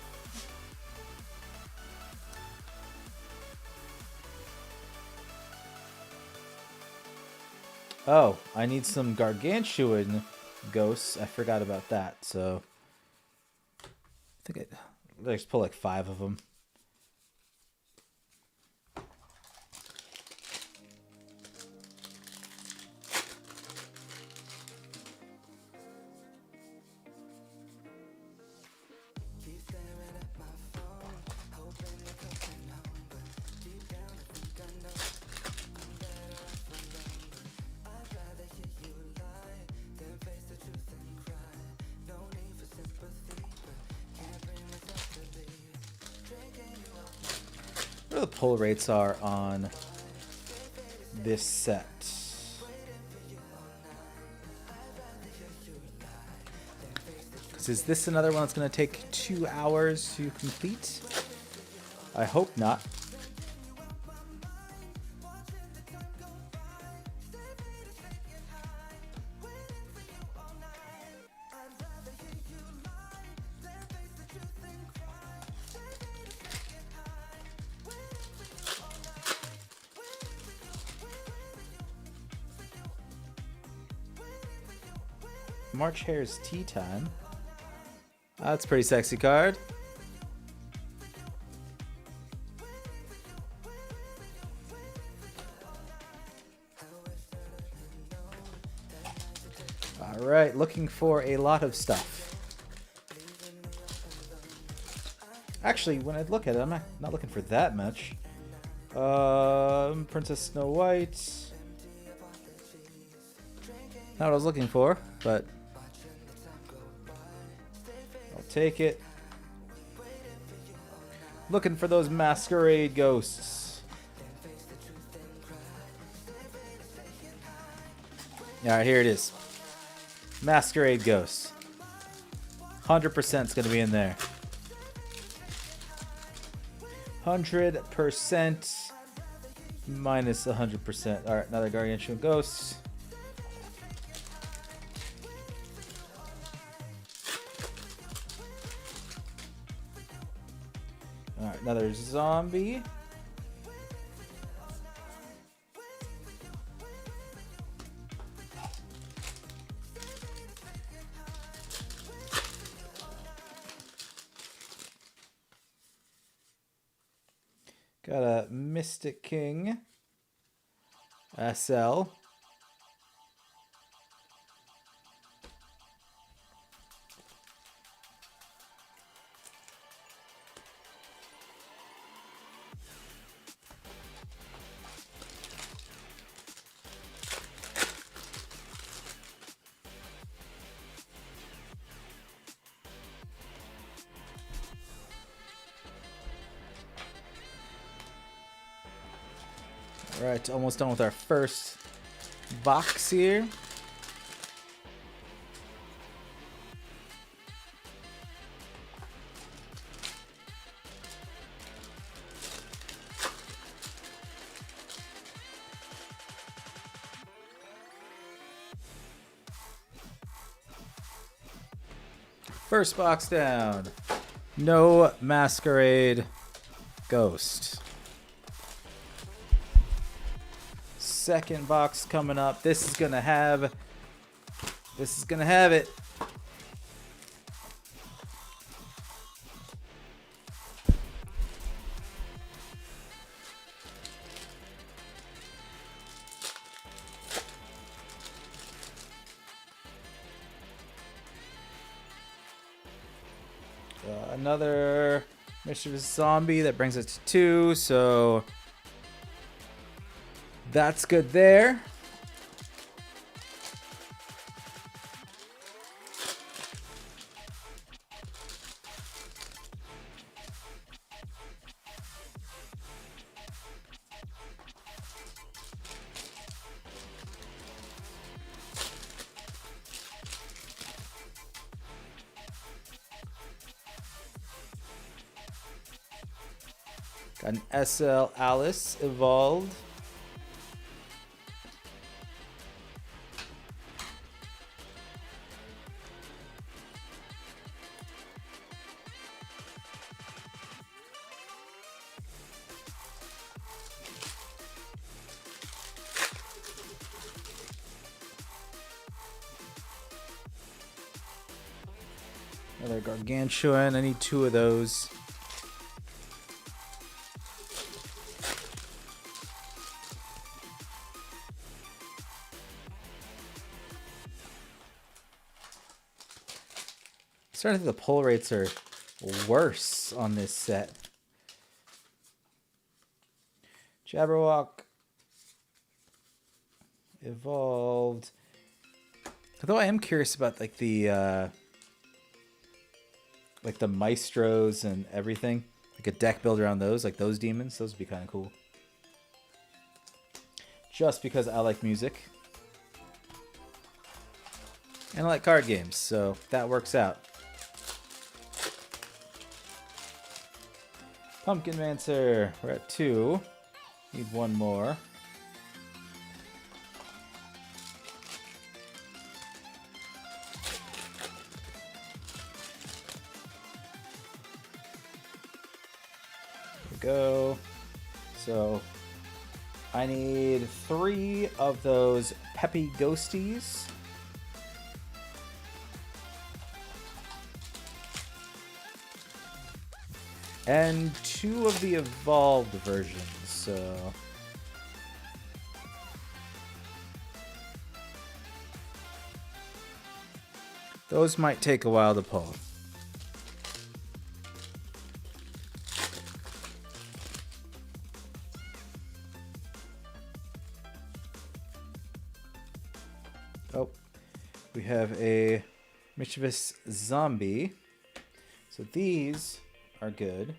Oh, I need some gargantuan ghosts. I forgot about that, so I think I just pull like 5 of them. What are the pull rates are on this set? Because is this another one that's going to take 2 hours to complete? I hope not. March Hare's Tea Time. That's a pretty sexy card. Alright, looking for a lot of stuff. Actually, when I look at it, I'm not looking for that much. Princess Snow White. Not what I was looking for, but I'll take it. Looking for those masquerade ghosts. Alright, here it is. Masquerade ghosts. 100% is going to be in there. 100% minus 100%. Alright, another gargantuan ghost. Alright, another zombie. Got a Mystic King. SL. Alright, almost done with our first box here. First box down. No masquerade ghost. Second box coming up. This is gonna have it. Another mischievous zombie that brings it to 2, so that's good there. Got an SL Alice evolved. Another gargantuan. I need 2 of those. Starting to think the pull rates are worse on this set. Jabberwock evolved. Although I am curious about like the maestros and everything. Like a deck builder on those, like those demons. Those would be kind of cool. Just because I like music. And I like card games, so that works out. Pumpkin Mancer, we're at 2. Need 1 more. There we go. So I need 3 of those peppy ghosties. And 2 of the evolved versions, so those might take a while to pull. Oh, we have a mischievous zombie. So these are good.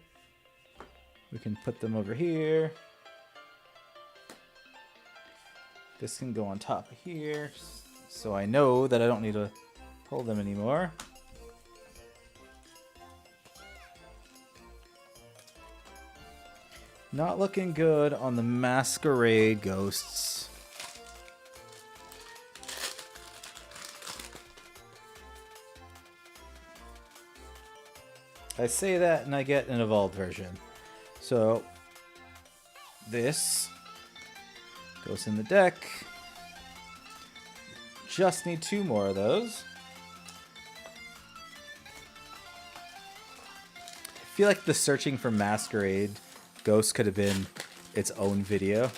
We can put them over here. This can go on top of here, so I know that I don't need to pull them anymore. Not looking good on the masquerade ghosts. I say that and I get an evolved version. So this goes in the deck. Just need 2 more of those. I feel like the searching for masquerade ghost could have been its own video.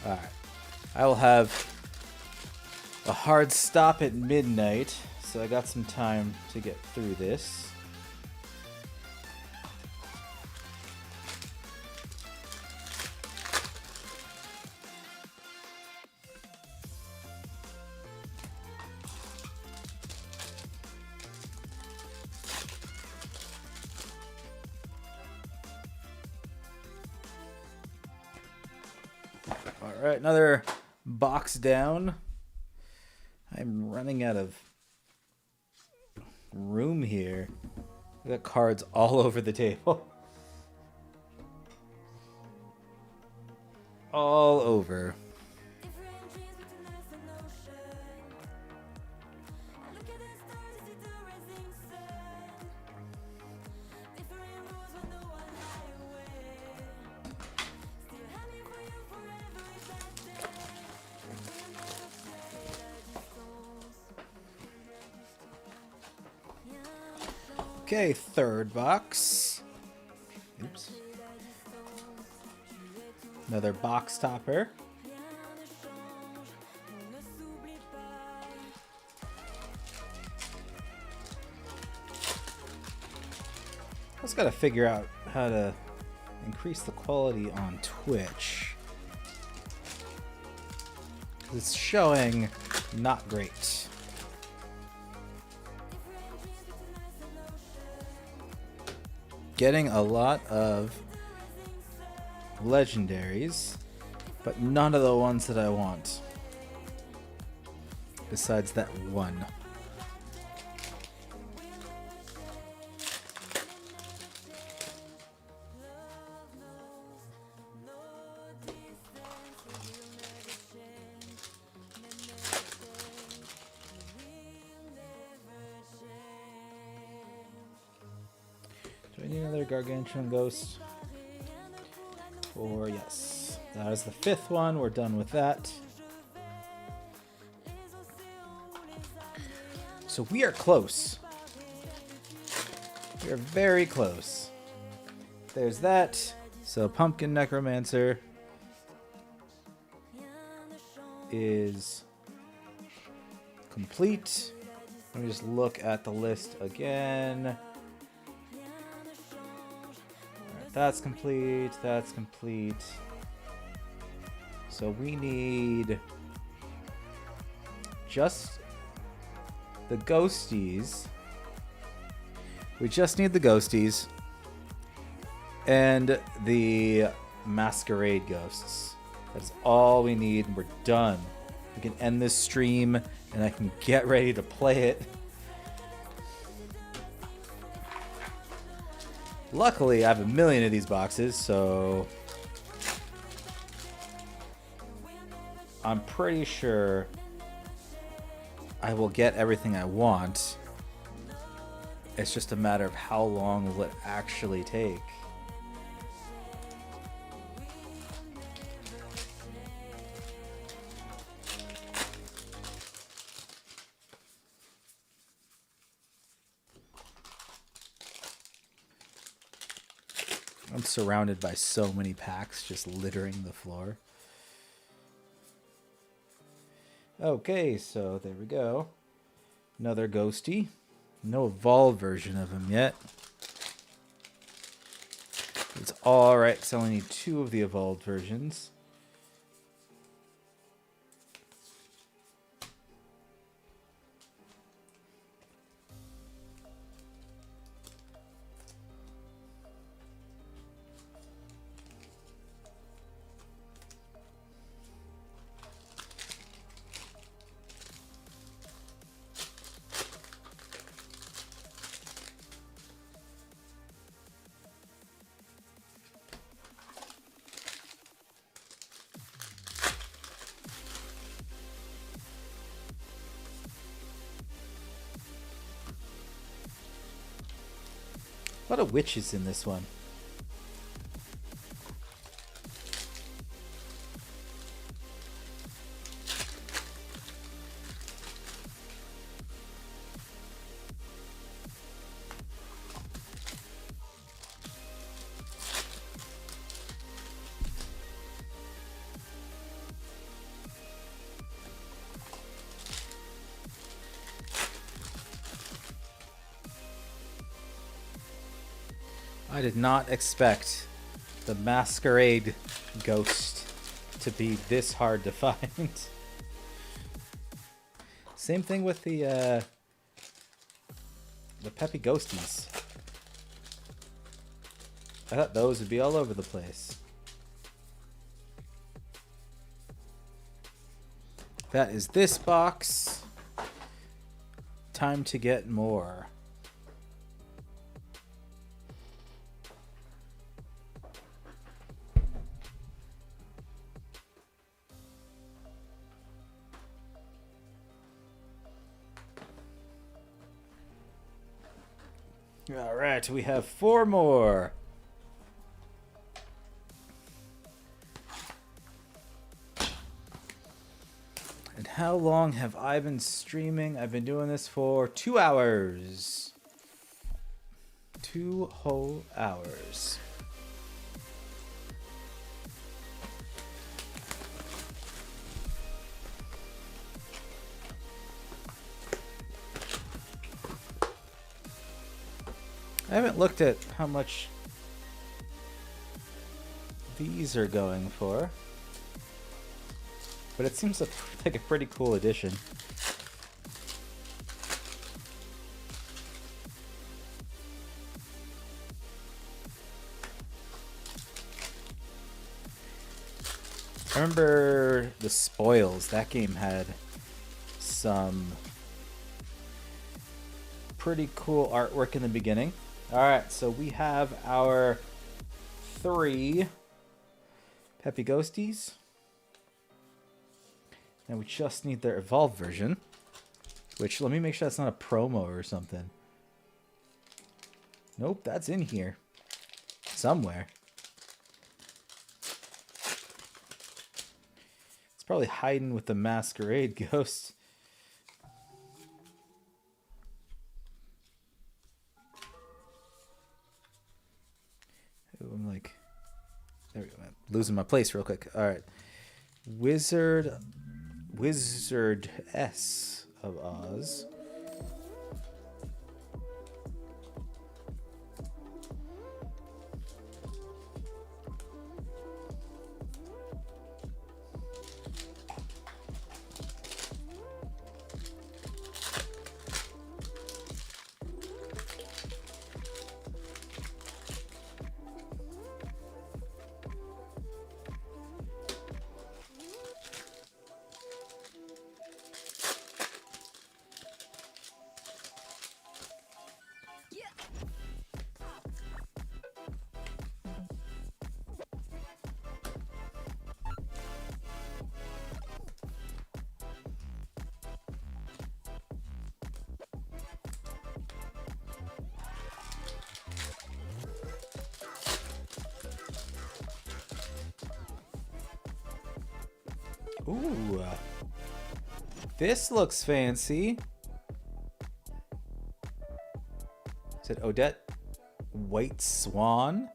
Alright. I will have a hard stop at midnight, so I got some time to get through this. Alright, another box down. I'm running out of room here. We got cards all over the table. All over. Okay, third box. Oops. Another box topper. I just gotta figure out how to increase the quality on Twitch. It's showing not great. Getting a lot of legendaries, but none of the ones that I want. Besides that one. Do I need another gargantuan ghost? Or yes, that is the fifth one. We're done with that. So we are close. We are very close. There's that. So Pumpkin Necromancer is complete. Let me just look at the list again. That's complete. That's complete. So we need just the ghosties. We just need the ghosties and the masquerade ghosts. That's all we need, and we're done. We can end this stream, and I can get ready to play it. Luckily, I have 1,000,000 of these boxes, so I'm pretty sure I will get everything I want. It's just a matter of how long will it actually take. I'm surrounded by so many packs just littering the floor. Okay, so there we go. Another ghosty. No evolved version of him yet. It's alright, because I only need 2 of the evolved versions. A lot of witches in this one. I did not expect the masquerade ghost to be this hard to find. Same thing with the peppy ghosties. I thought those would be all over the place. That is this box. Time to get more. All right, we have 4 more. And how long have I been streaming? I've been doing this for 2 hours. 2 whole hours. I haven't looked at how much these are going for, but it seems like a pretty cool addition. I remember the Spoils. That game had some pretty cool artwork in the beginning. Alright, so we have our 3 Peppy Ghosties. And we just need their evolved version. Which, let me make sure that's not a promo or something. Nope, that's in here. Somewhere. It's probably hiding with the masquerade ghost. I'm like, there we go. I'm losing my place real quick. All right, Wizard S of Oz. Ooh, this looks fancy. Is it Odette White Swan?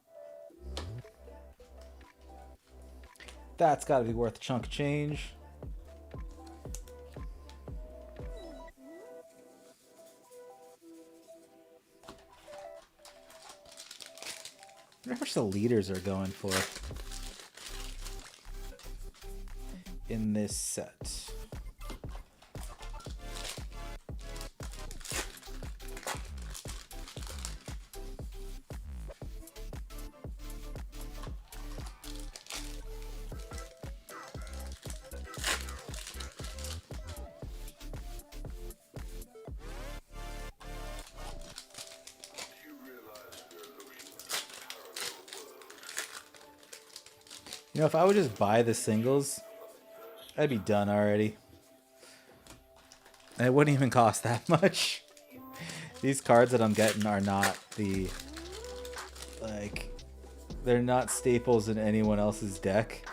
That's got to be worth a chunk of change. I wonder how much the leaders are going for in this set. You know, if I would just buy the singles, I'd be done already. And it wouldn't even cost that much. These cards that I'm getting are not the, like, they're not staples in anyone else's deck.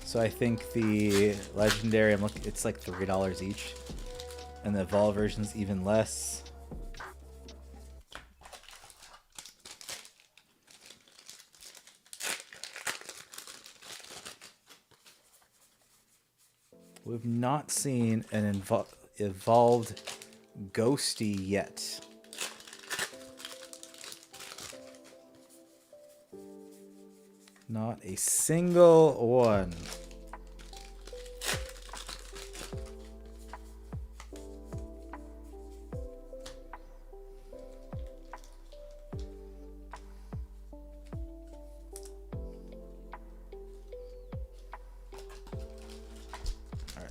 So I think the legendary, it's like $3 each. And the evolved version's even less. We've not seen an evolved ghosty yet. Not a single one.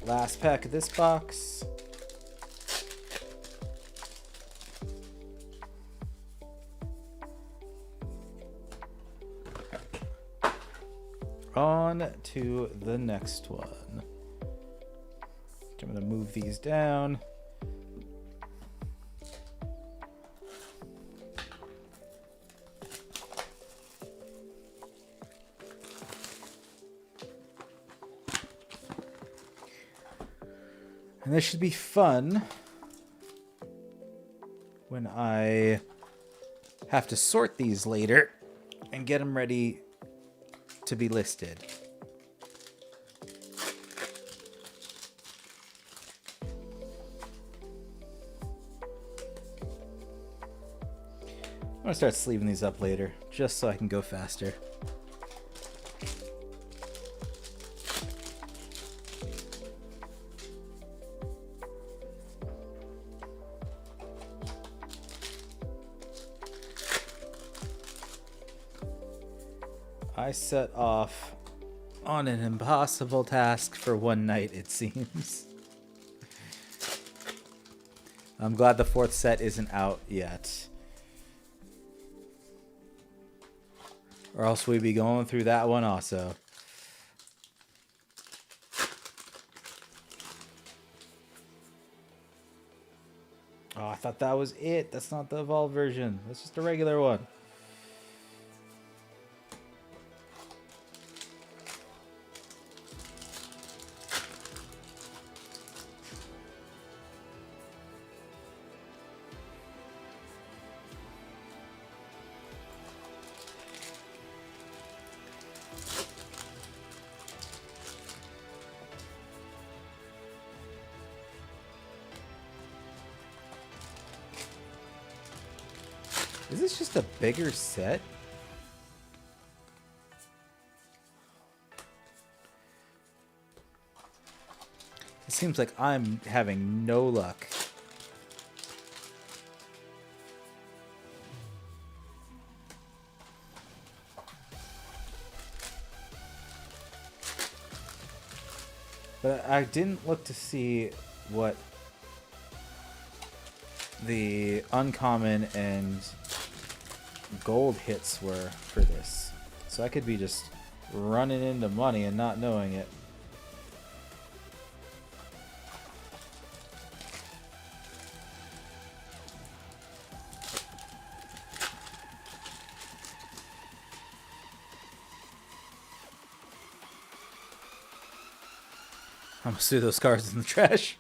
Last pack of this box. On to the next one. I'm going to move these down. And this should be fun when I have to sort these later and get them ready to be listed. I'm gonna start sleeving these up later, just so I can go faster. I set off on an impossible task for one night, it seems. I'm glad the 4th set isn't out yet. Or else we'd be going through that one also. Oh, I thought that was it. That's not the evolved version. That's just a regular one. Is this just a bigger set? It seems like I'm having no luck. But I didn't look to see what the uncommon and gold hits were for this. So I could be just running into money and not knowing it. I'm gonna throw those cards in the trash.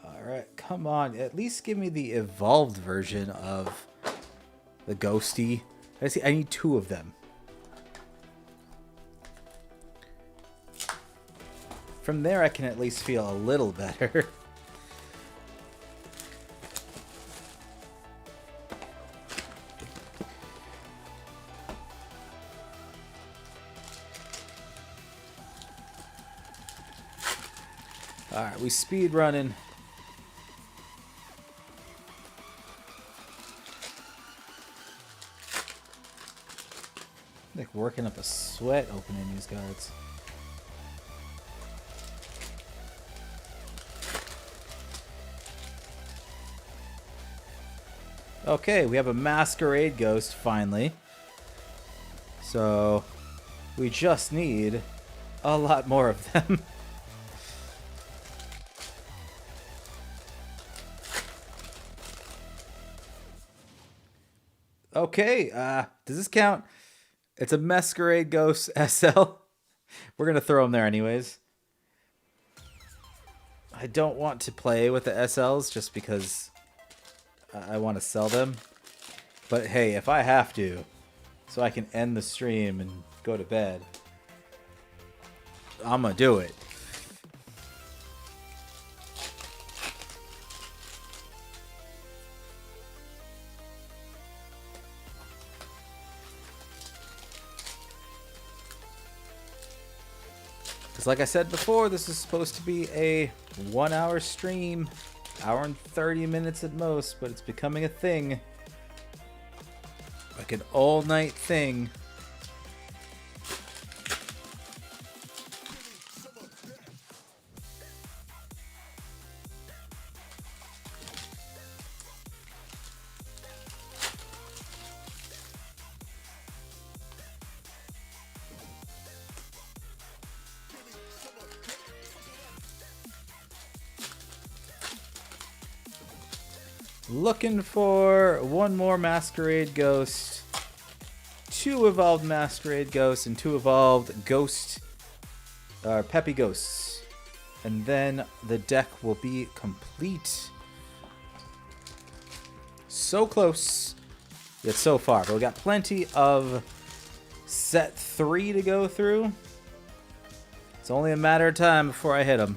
Alright, come on. At least give me the evolved version of the Ghosty. I need 2 of them. From there, I can at least feel a little better. Alright, we speed running. Like working up a sweat opening these cards. Okay, we have a masquerade ghost finally. So we just need a lot more of them. Okay, does this count? It's a masquerade ghost SL. We're gonna throw them there anyways. I don't want to play with the SLs just because I want to sell them. But hey, if I have to, so I can end the stream and go to bed, I'm gonna do it. Like I said before, this is supposed to be a 1-hour stream, hour and 30 minutes at most, but it's becoming a thing, like an all-night thing. Looking for one more masquerade ghost, 2 evolved masquerade ghosts, and 2 evolved ghost peppy ghosts. And then the deck will be complete. So close, yet so far. But we got plenty of set 3 to go through. It's only a matter of time before I hit them.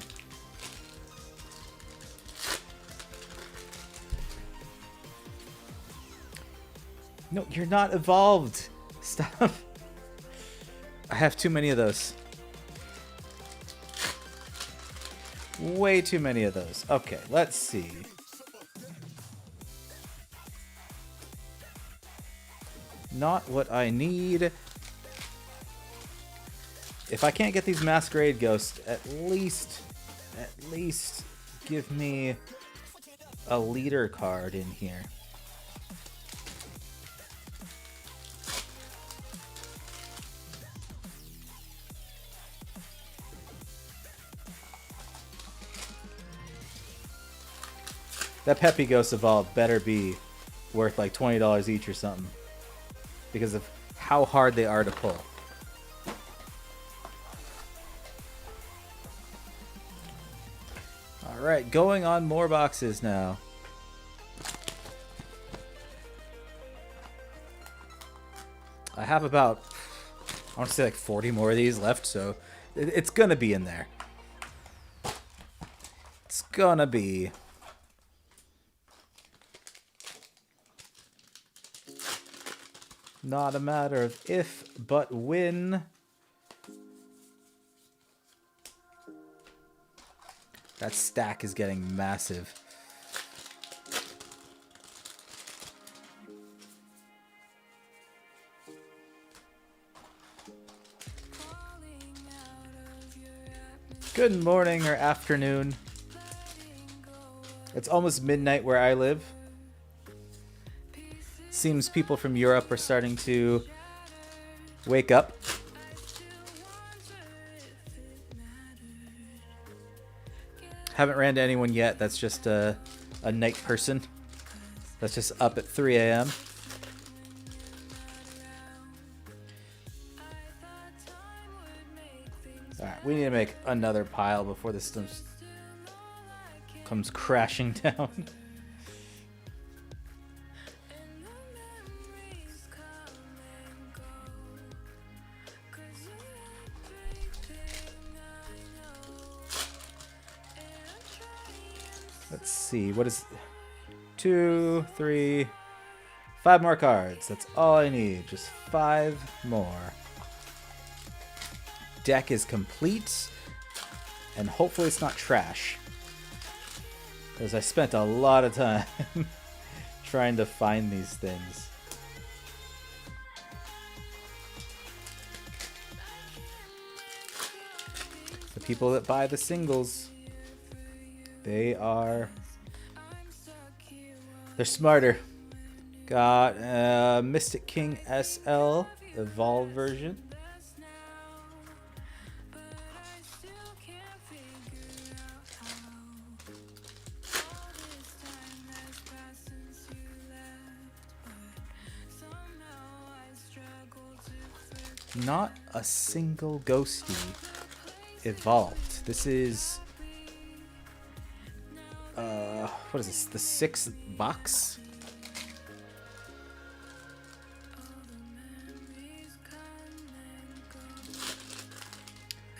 No, you're not evolved. Stop. I have too many of those. Way too many of those. Okay, let's see. Not what I need. If I can't get these masquerade ghosts, at least give me a leader card in here. That Peppy Ghost Evolved better be worth like $20 each or something, because of how hard they are to pull. Alright, going on more boxes now. I have about, I want to say like 40 more of these left, so it's gonna be in there. It's gonna be. Not a matter of if, but when. That stack is getting massive. Good morning or afternoon. It's almost midnight where I live. Seems people from Europe are starting to wake up. Haven't ran to anyone yet. That's just a night person. That's just up at 3 a.m. Alright, we need to make another pile before this comes crashing down. Let's see, what is 2, 3, 5 more cards. That's all I need. Just 5 more. Deck is complete, and hopefully it's not trash, because I spent a lot of time trying to find these things. The people that buy the singles, they're smarter. Got Mystic King SL Evolved version. Not a single ghosty evolved. This is what is this? The 6th box?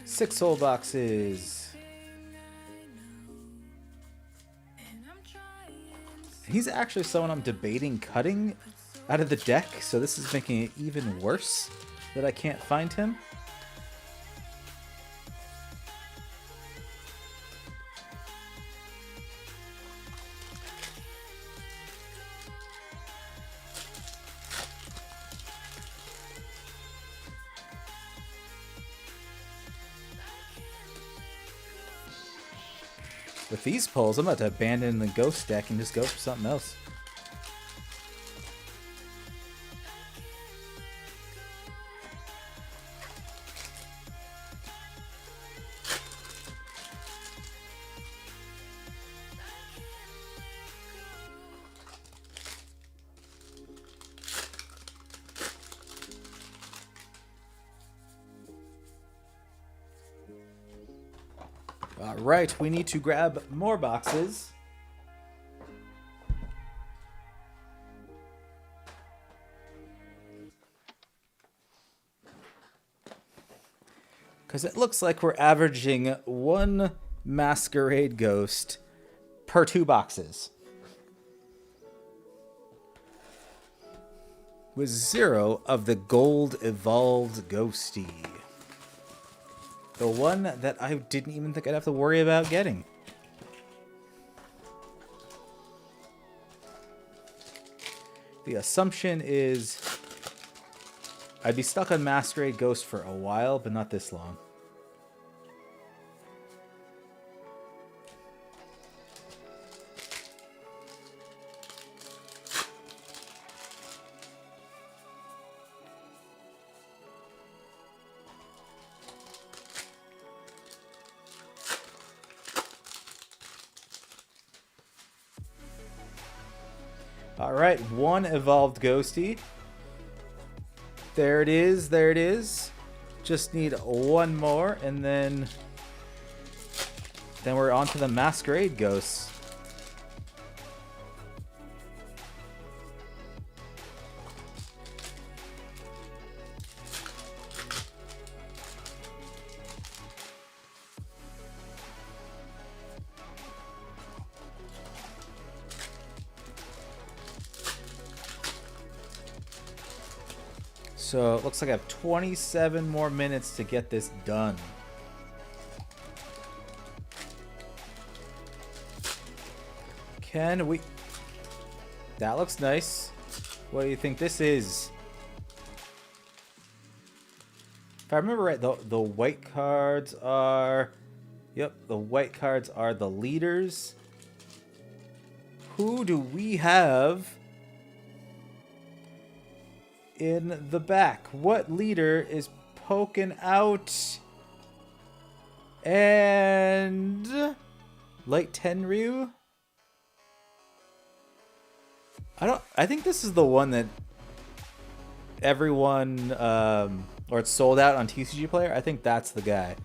Six whole boxes. He's actually someone I'm debating cutting out of the deck, so this is making it even worse that I can't find him. With these pulls, I'm about to abandon the ghost deck and just go for something else. All right, we need to grab more boxes. Because it looks like we're averaging 1 masquerade ghost per 2 boxes. With 0 of the gold evolved ghosty. The one that I didn't even think I'd have to worry about getting. The assumption is I'd be stuck on Masquerade Ghost for a while, but not this long. Alright, 1 evolved ghosty. There it is, there it is. Just need 1 more, and then we're on to the masquerade ghosts. So it looks like I have 27 more minutes to get this done. Can we... That looks nice. What do you think this is? If I remember right, the white cards are... Yep, the white cards are the leaders. Who do we have in the back? What leader is poking out? And Light Tenryu? I think this is the one that everyone or it's sold out on TCGplayer. I think that's the guy.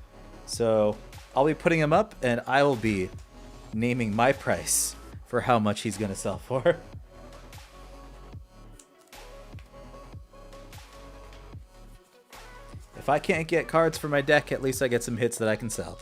So I'll be putting him up, and I will be naming my price for how much he's gonna sell for. If I can't get cards for my deck, at least I get some hits that I can sell.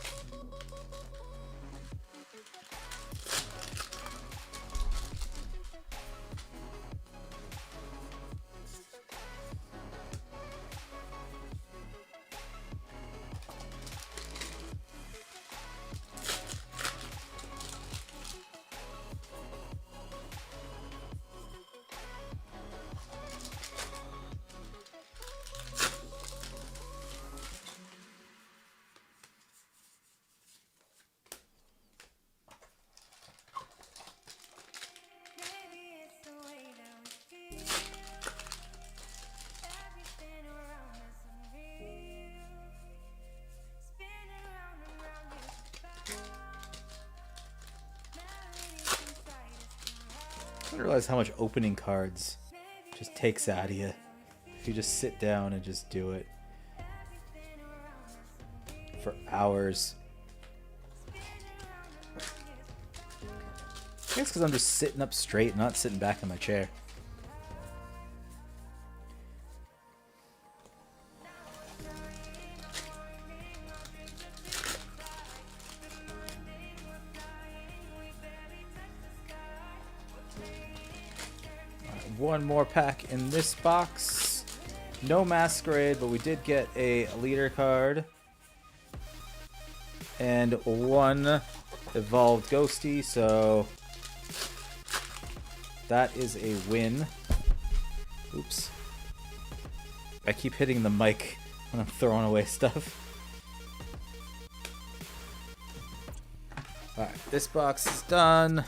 I didn't realize how much opening cards just takes out of you if you just sit down and just do it for hours. I guess because I'm just sitting up straight, not sitting back in my chair. One more pack in this box. No masquerade, but we did get a leader card. And 1 evolved ghosty, so that is a win. Oops. I keep hitting the mic when I'm throwing away stuff. Alright, this box is done.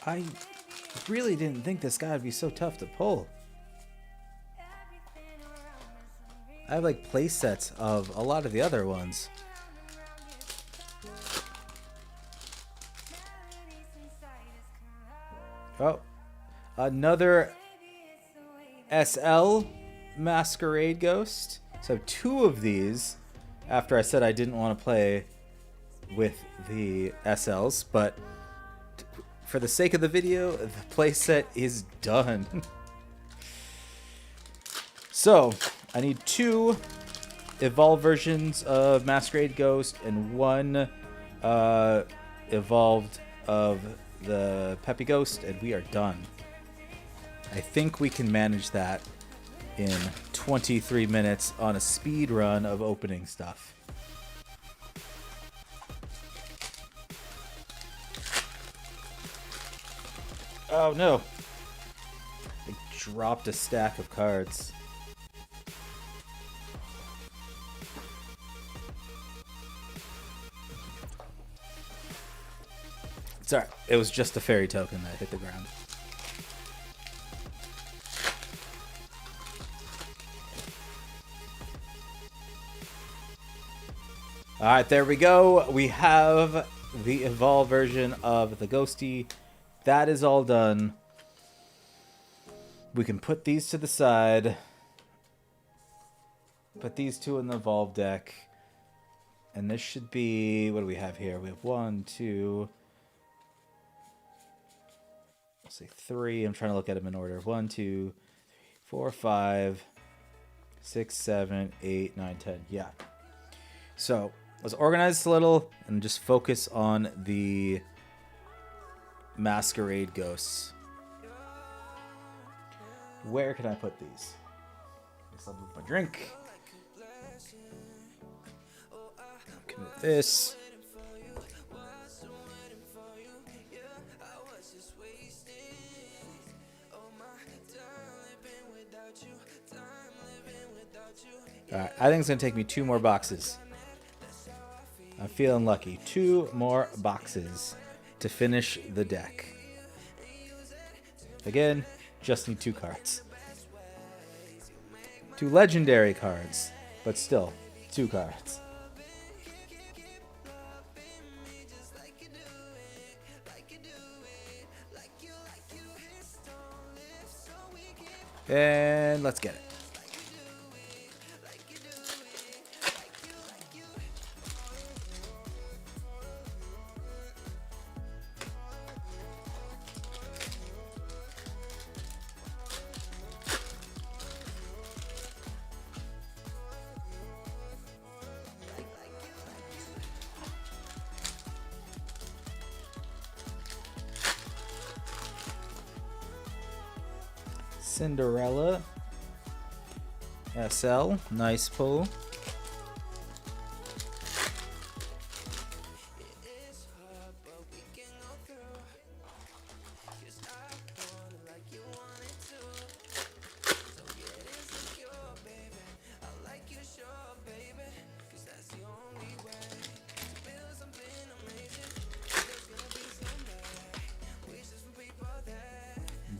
I really didn't think this guy would be so tough to pull. I have like play sets of a lot of the other ones. Oh, another SL Masquerade Ghost. So 2 of these after I said I didn't want to play with the SLs, but for the sake of the video, the playset is done. So I need 2 evolved versions of Masquerade Ghost and 1 evolved of the Peppy Ghost, and we are done. I think we can manage that in 23 minutes on a speed run of opening stuff. Oh no! I dropped a stack of cards. It's alright. It was just a fairy token that hit the ground. Alright, there we go. We have the evolved version of the Ghosty. That is all done. We can put these to the side. Put these 2 in the evolved deck. And this should be... What do we have here? We have 1, 2... Let's say 3. I'm trying to look at them in order. 1, 2, 4, 5, 6, 7, 8, 9, 10. Yeah. So let's organize this a little and just focus on the Masquerade Ghosts. Where can I put these? Guess I'll move my drink. I can move this. Alright, I think it's going to take me 2 more boxes. I'm feeling lucky. 2 more boxes to finish the deck. Again, just need 2 cards. 2 legendary cards, but still 2 cards. And let's get it. Cinderella. SL. Nice pull.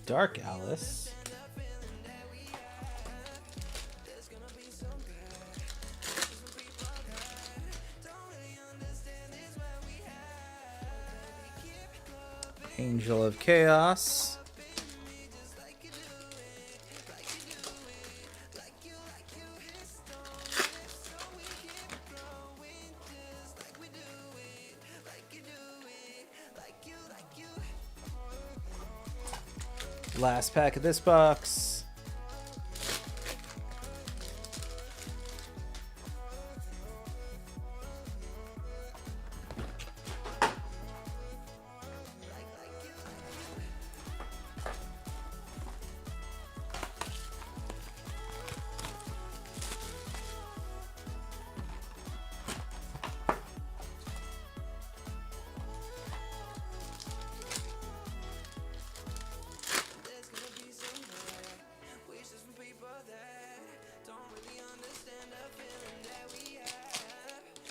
Dark Alice. Angel of Chaos. Last pack of this box.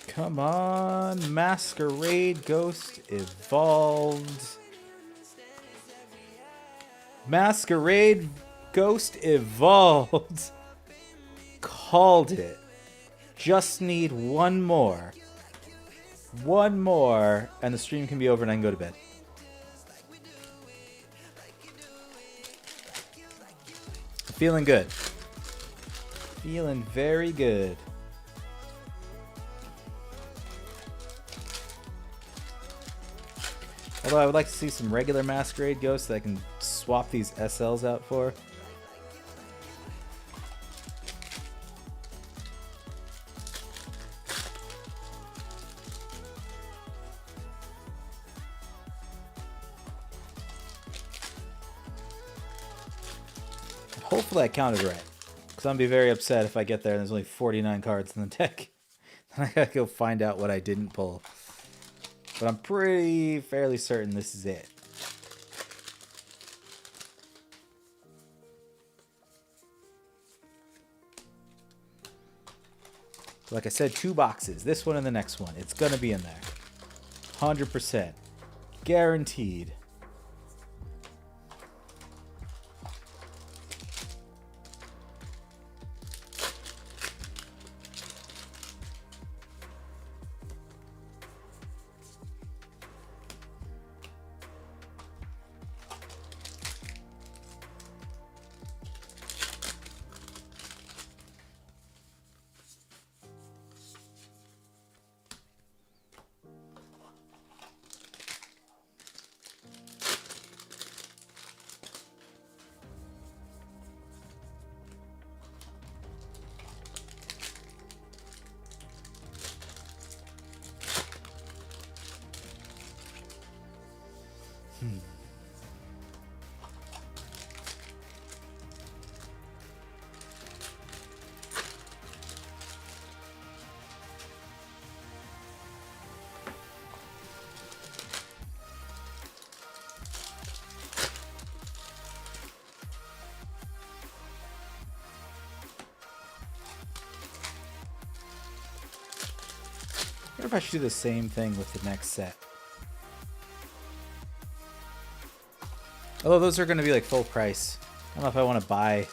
Come on, Masquerade Ghost Evolved. Masquerade Ghost evolved. Called it. Just need one more. One more, and the stream can be over and I can go to bed. Feeling good. Feeling very good. Although I would like to see some regular Masquerade Ghosts that I can swap these SLs out for. Hopefully I counted right. Because I'm going to be very upset if I get there and there's only 49 cards in the deck. Then I got to go find out what I didn't pull. But I'm fairly certain this is it. Like I said, 2 boxes. This one and the next one. It's going to be in there. 100%. Guaranteed. I wonder if I should do the same thing with the next set. Although those are going to be like full price. I don't know if I want to buy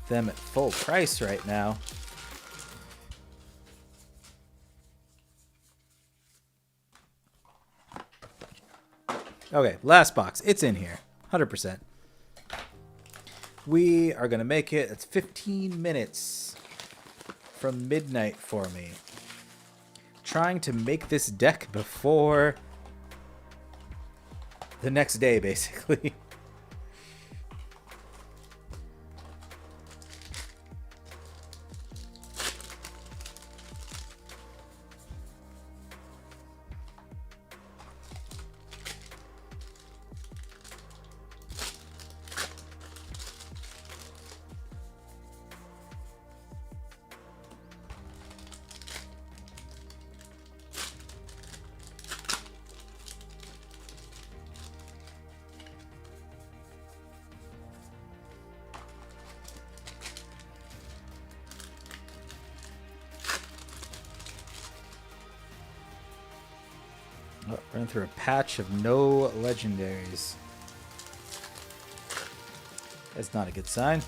them at full price right now. Okay, last box. It's in here. 100%. We are going to make it. It's 15 minutes from midnight for me. Trying to make this deck before the next day, basically. Running through a patch of no legendaries. That's not a good sign.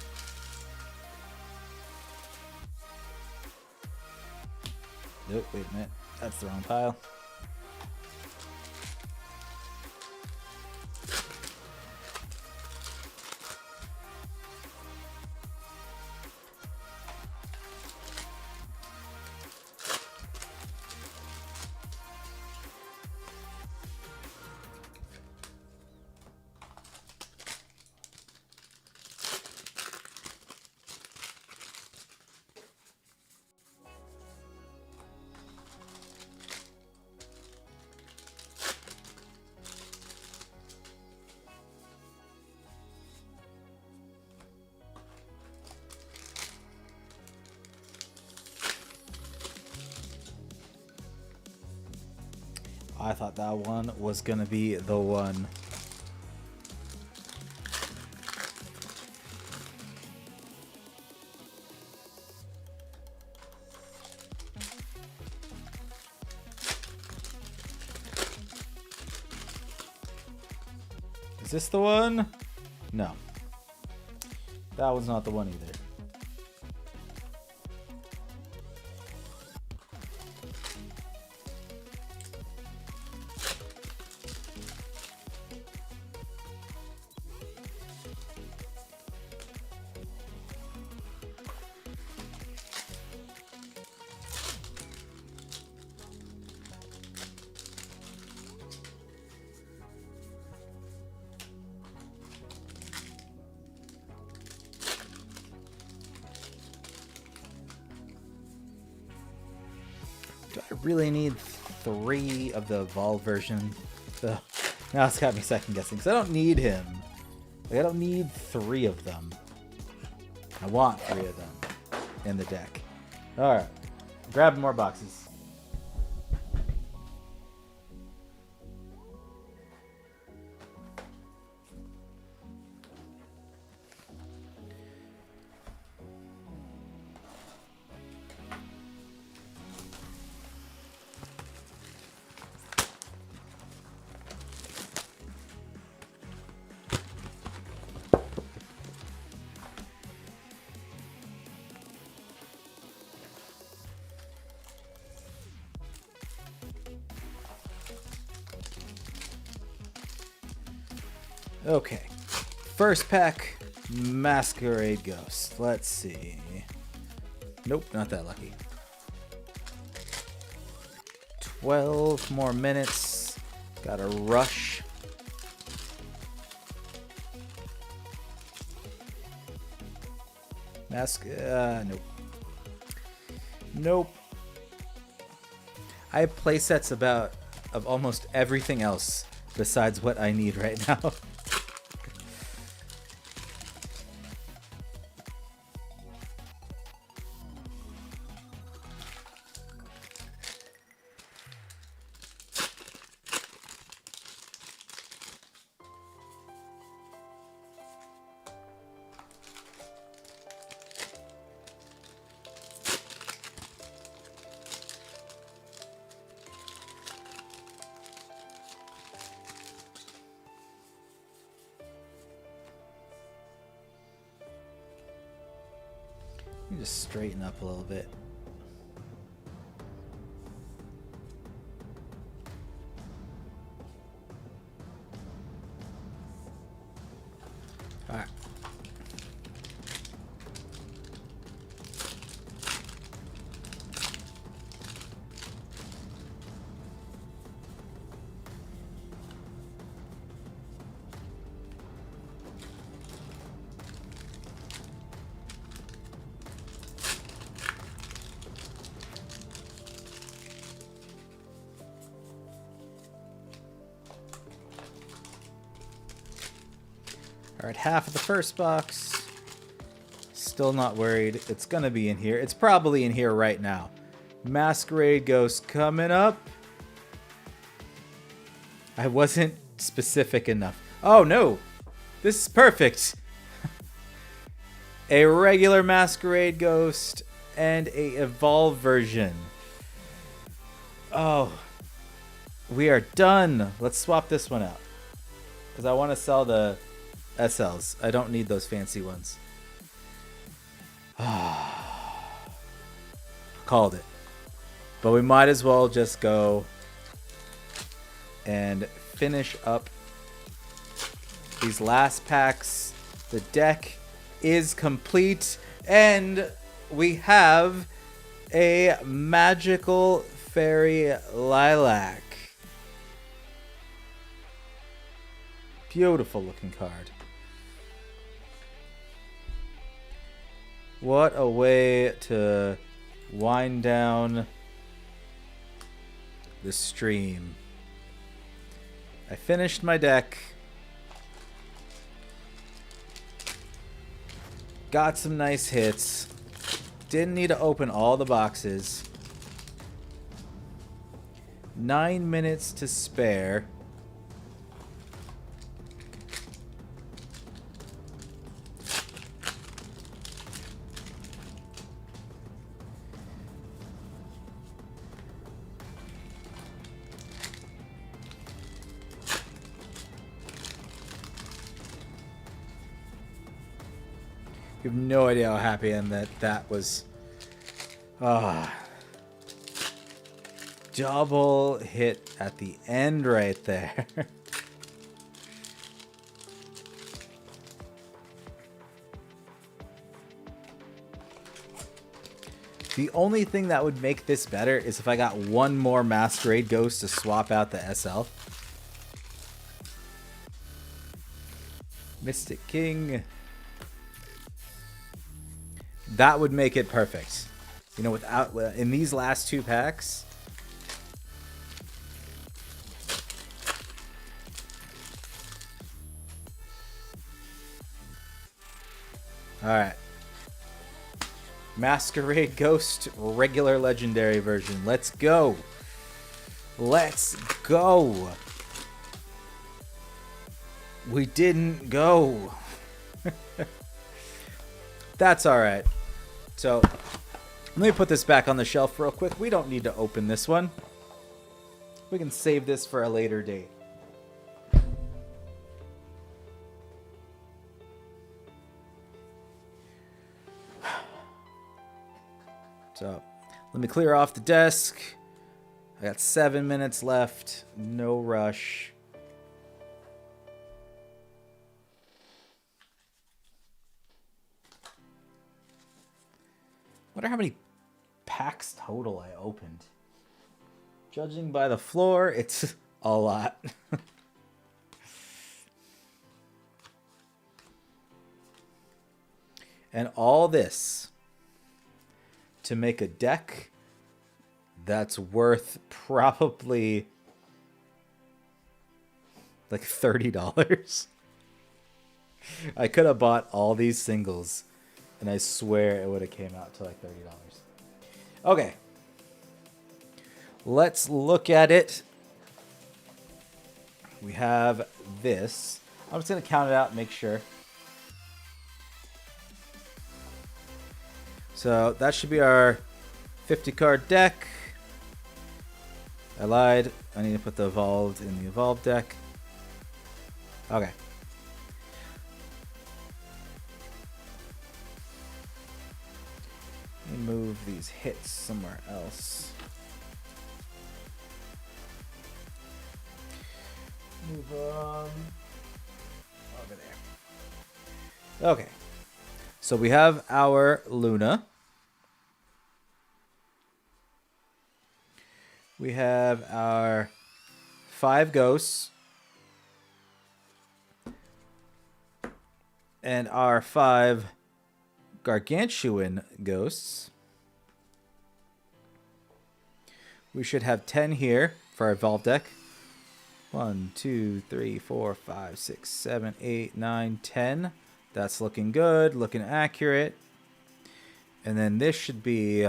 Nope, wait a minute. That's the wrong pile. I thought that one was going to be the one. Is this the one? No. That one's not the one either. Do I really need 3 of the Evolve version? Ugh. Now it's got me second guessing, because I don't need him. Like, I don't need 3 of them. I want 3 of them in the deck. Alright. Grab more boxes. Okay. First pack, Masquerade Ghost. Let's see. Nope, not that lucky. 12 more minutes. Gotta rush. Nope. Nope. I have playsets of almost everything else besides what I need right now. Let me just straighten up a little bit. All right. All right, half of the first box. Still not worried. It's gonna be in here. It's probably in here right now. Masquerade Ghost coming up. I wasn't specific enough. Oh no, this is perfect. A regular Masquerade Ghost and a Evolve version. Oh, we are done. Let's swap this one out because I want to sell the SLs. I don't need those fancy ones. Called it. But we might as well just go and finish up these last packs. The deck is complete and we have a magical fairy lilac. Beautiful looking card. What a way to wind down the stream. I finished my deck. Got some nice hits. Didn't need to open all the boxes. 9 minutes to spare. You have no idea how happy I am that that was... double hit at the end right there. The only thing that would make this better is if I got one more Masquerade Ghost to swap out the SL. Mystic King. That would make it perfect. You know, without in these last two packs. All right. Masquerade Ghost, regular legendary version. Let's go. Let's go. We didn't go. That's all right. So let me put this back on the shelf real quick. We don't need to open this one. We can save this for a later date. So let me clear off the desk. I got 7 minutes left. No rush. Wonder how many packs total I opened. Judging by the floor, it's a lot. And all this to make a deck that's worth probably like $30. I could have bought all these singles, and I swear it would have came out to like $30. Okay. Let's look at it. We have this. I'm just going to count it out and make sure. So that should be our 50 card deck. I lied. I need to put the evolved in the evolved deck. Okay. Let me move these hits somewhere else. Move on over there. Okay. So we have our Luna. We have our 5 ghosts. And our 5 gargantuan ghosts. We should have 10 here for our evolved deck. 1, 2, 3, 4, 5, 6, 7, 8, 9, 10. That's looking good, looking accurate. And then this should be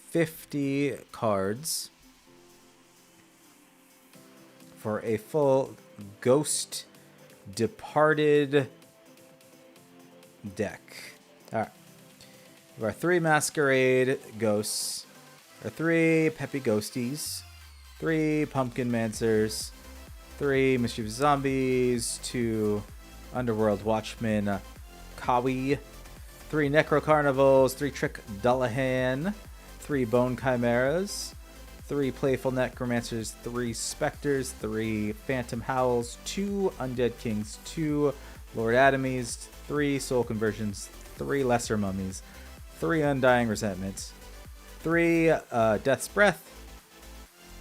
50 cards for a full Ghost Departed deck. All right. We have our 3 Masquerade Ghosts, our 3 Peppy Ghosties, 3 Pumpkin Mancers, 3 Mischievous Zombies, 2 Underworld Watchmen Kawi, 3 Necro Carnivals, 3 Trick Dullahan, 3 Bone Chimeras, 3 Playful Necromancers, 3 Specters, 3 Phantom Howls, 2 Undead Kings, 2 Lord Adamies, 3 Soul Conversions, 3 Lesser Mummies, 3 Undying Resentments, 3 Death's Breath,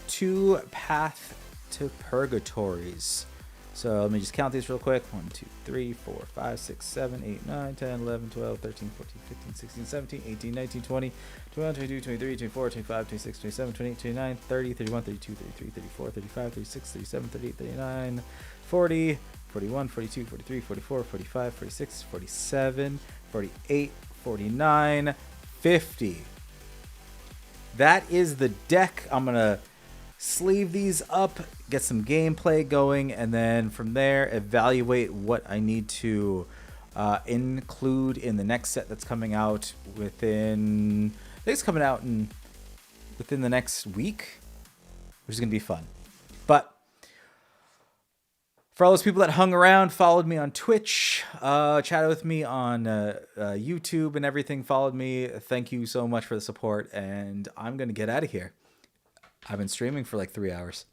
2 Path to Purgatories. So let me just count these real quick. 1, 2, 3, 4, 5, 6, 7, 8, 9, 10, 11, 12, 13, 14, 15, 16, 17, 18, 19, 20, 21, 22, 23, 24, 25, 26, 27, 28, 29, 30, 31, 32, 33, 34, 35, 36, 37, 38, 39, 40, 41, 42, 43, 44, 45, 46, 47, 48, 49, 50. That is the deck. I'm going to sleeve these up, get some gameplay going, and then from there evaluate what I need to include in the next set that's coming out within, I think it's coming out within the next week, which is going to be fun. But For all those people that hung around, followed me on Twitch, chatted with me on YouTube and everything, followed me, thank you so much for the support, and I'm going to get out of here. I've been streaming for like 3 hours.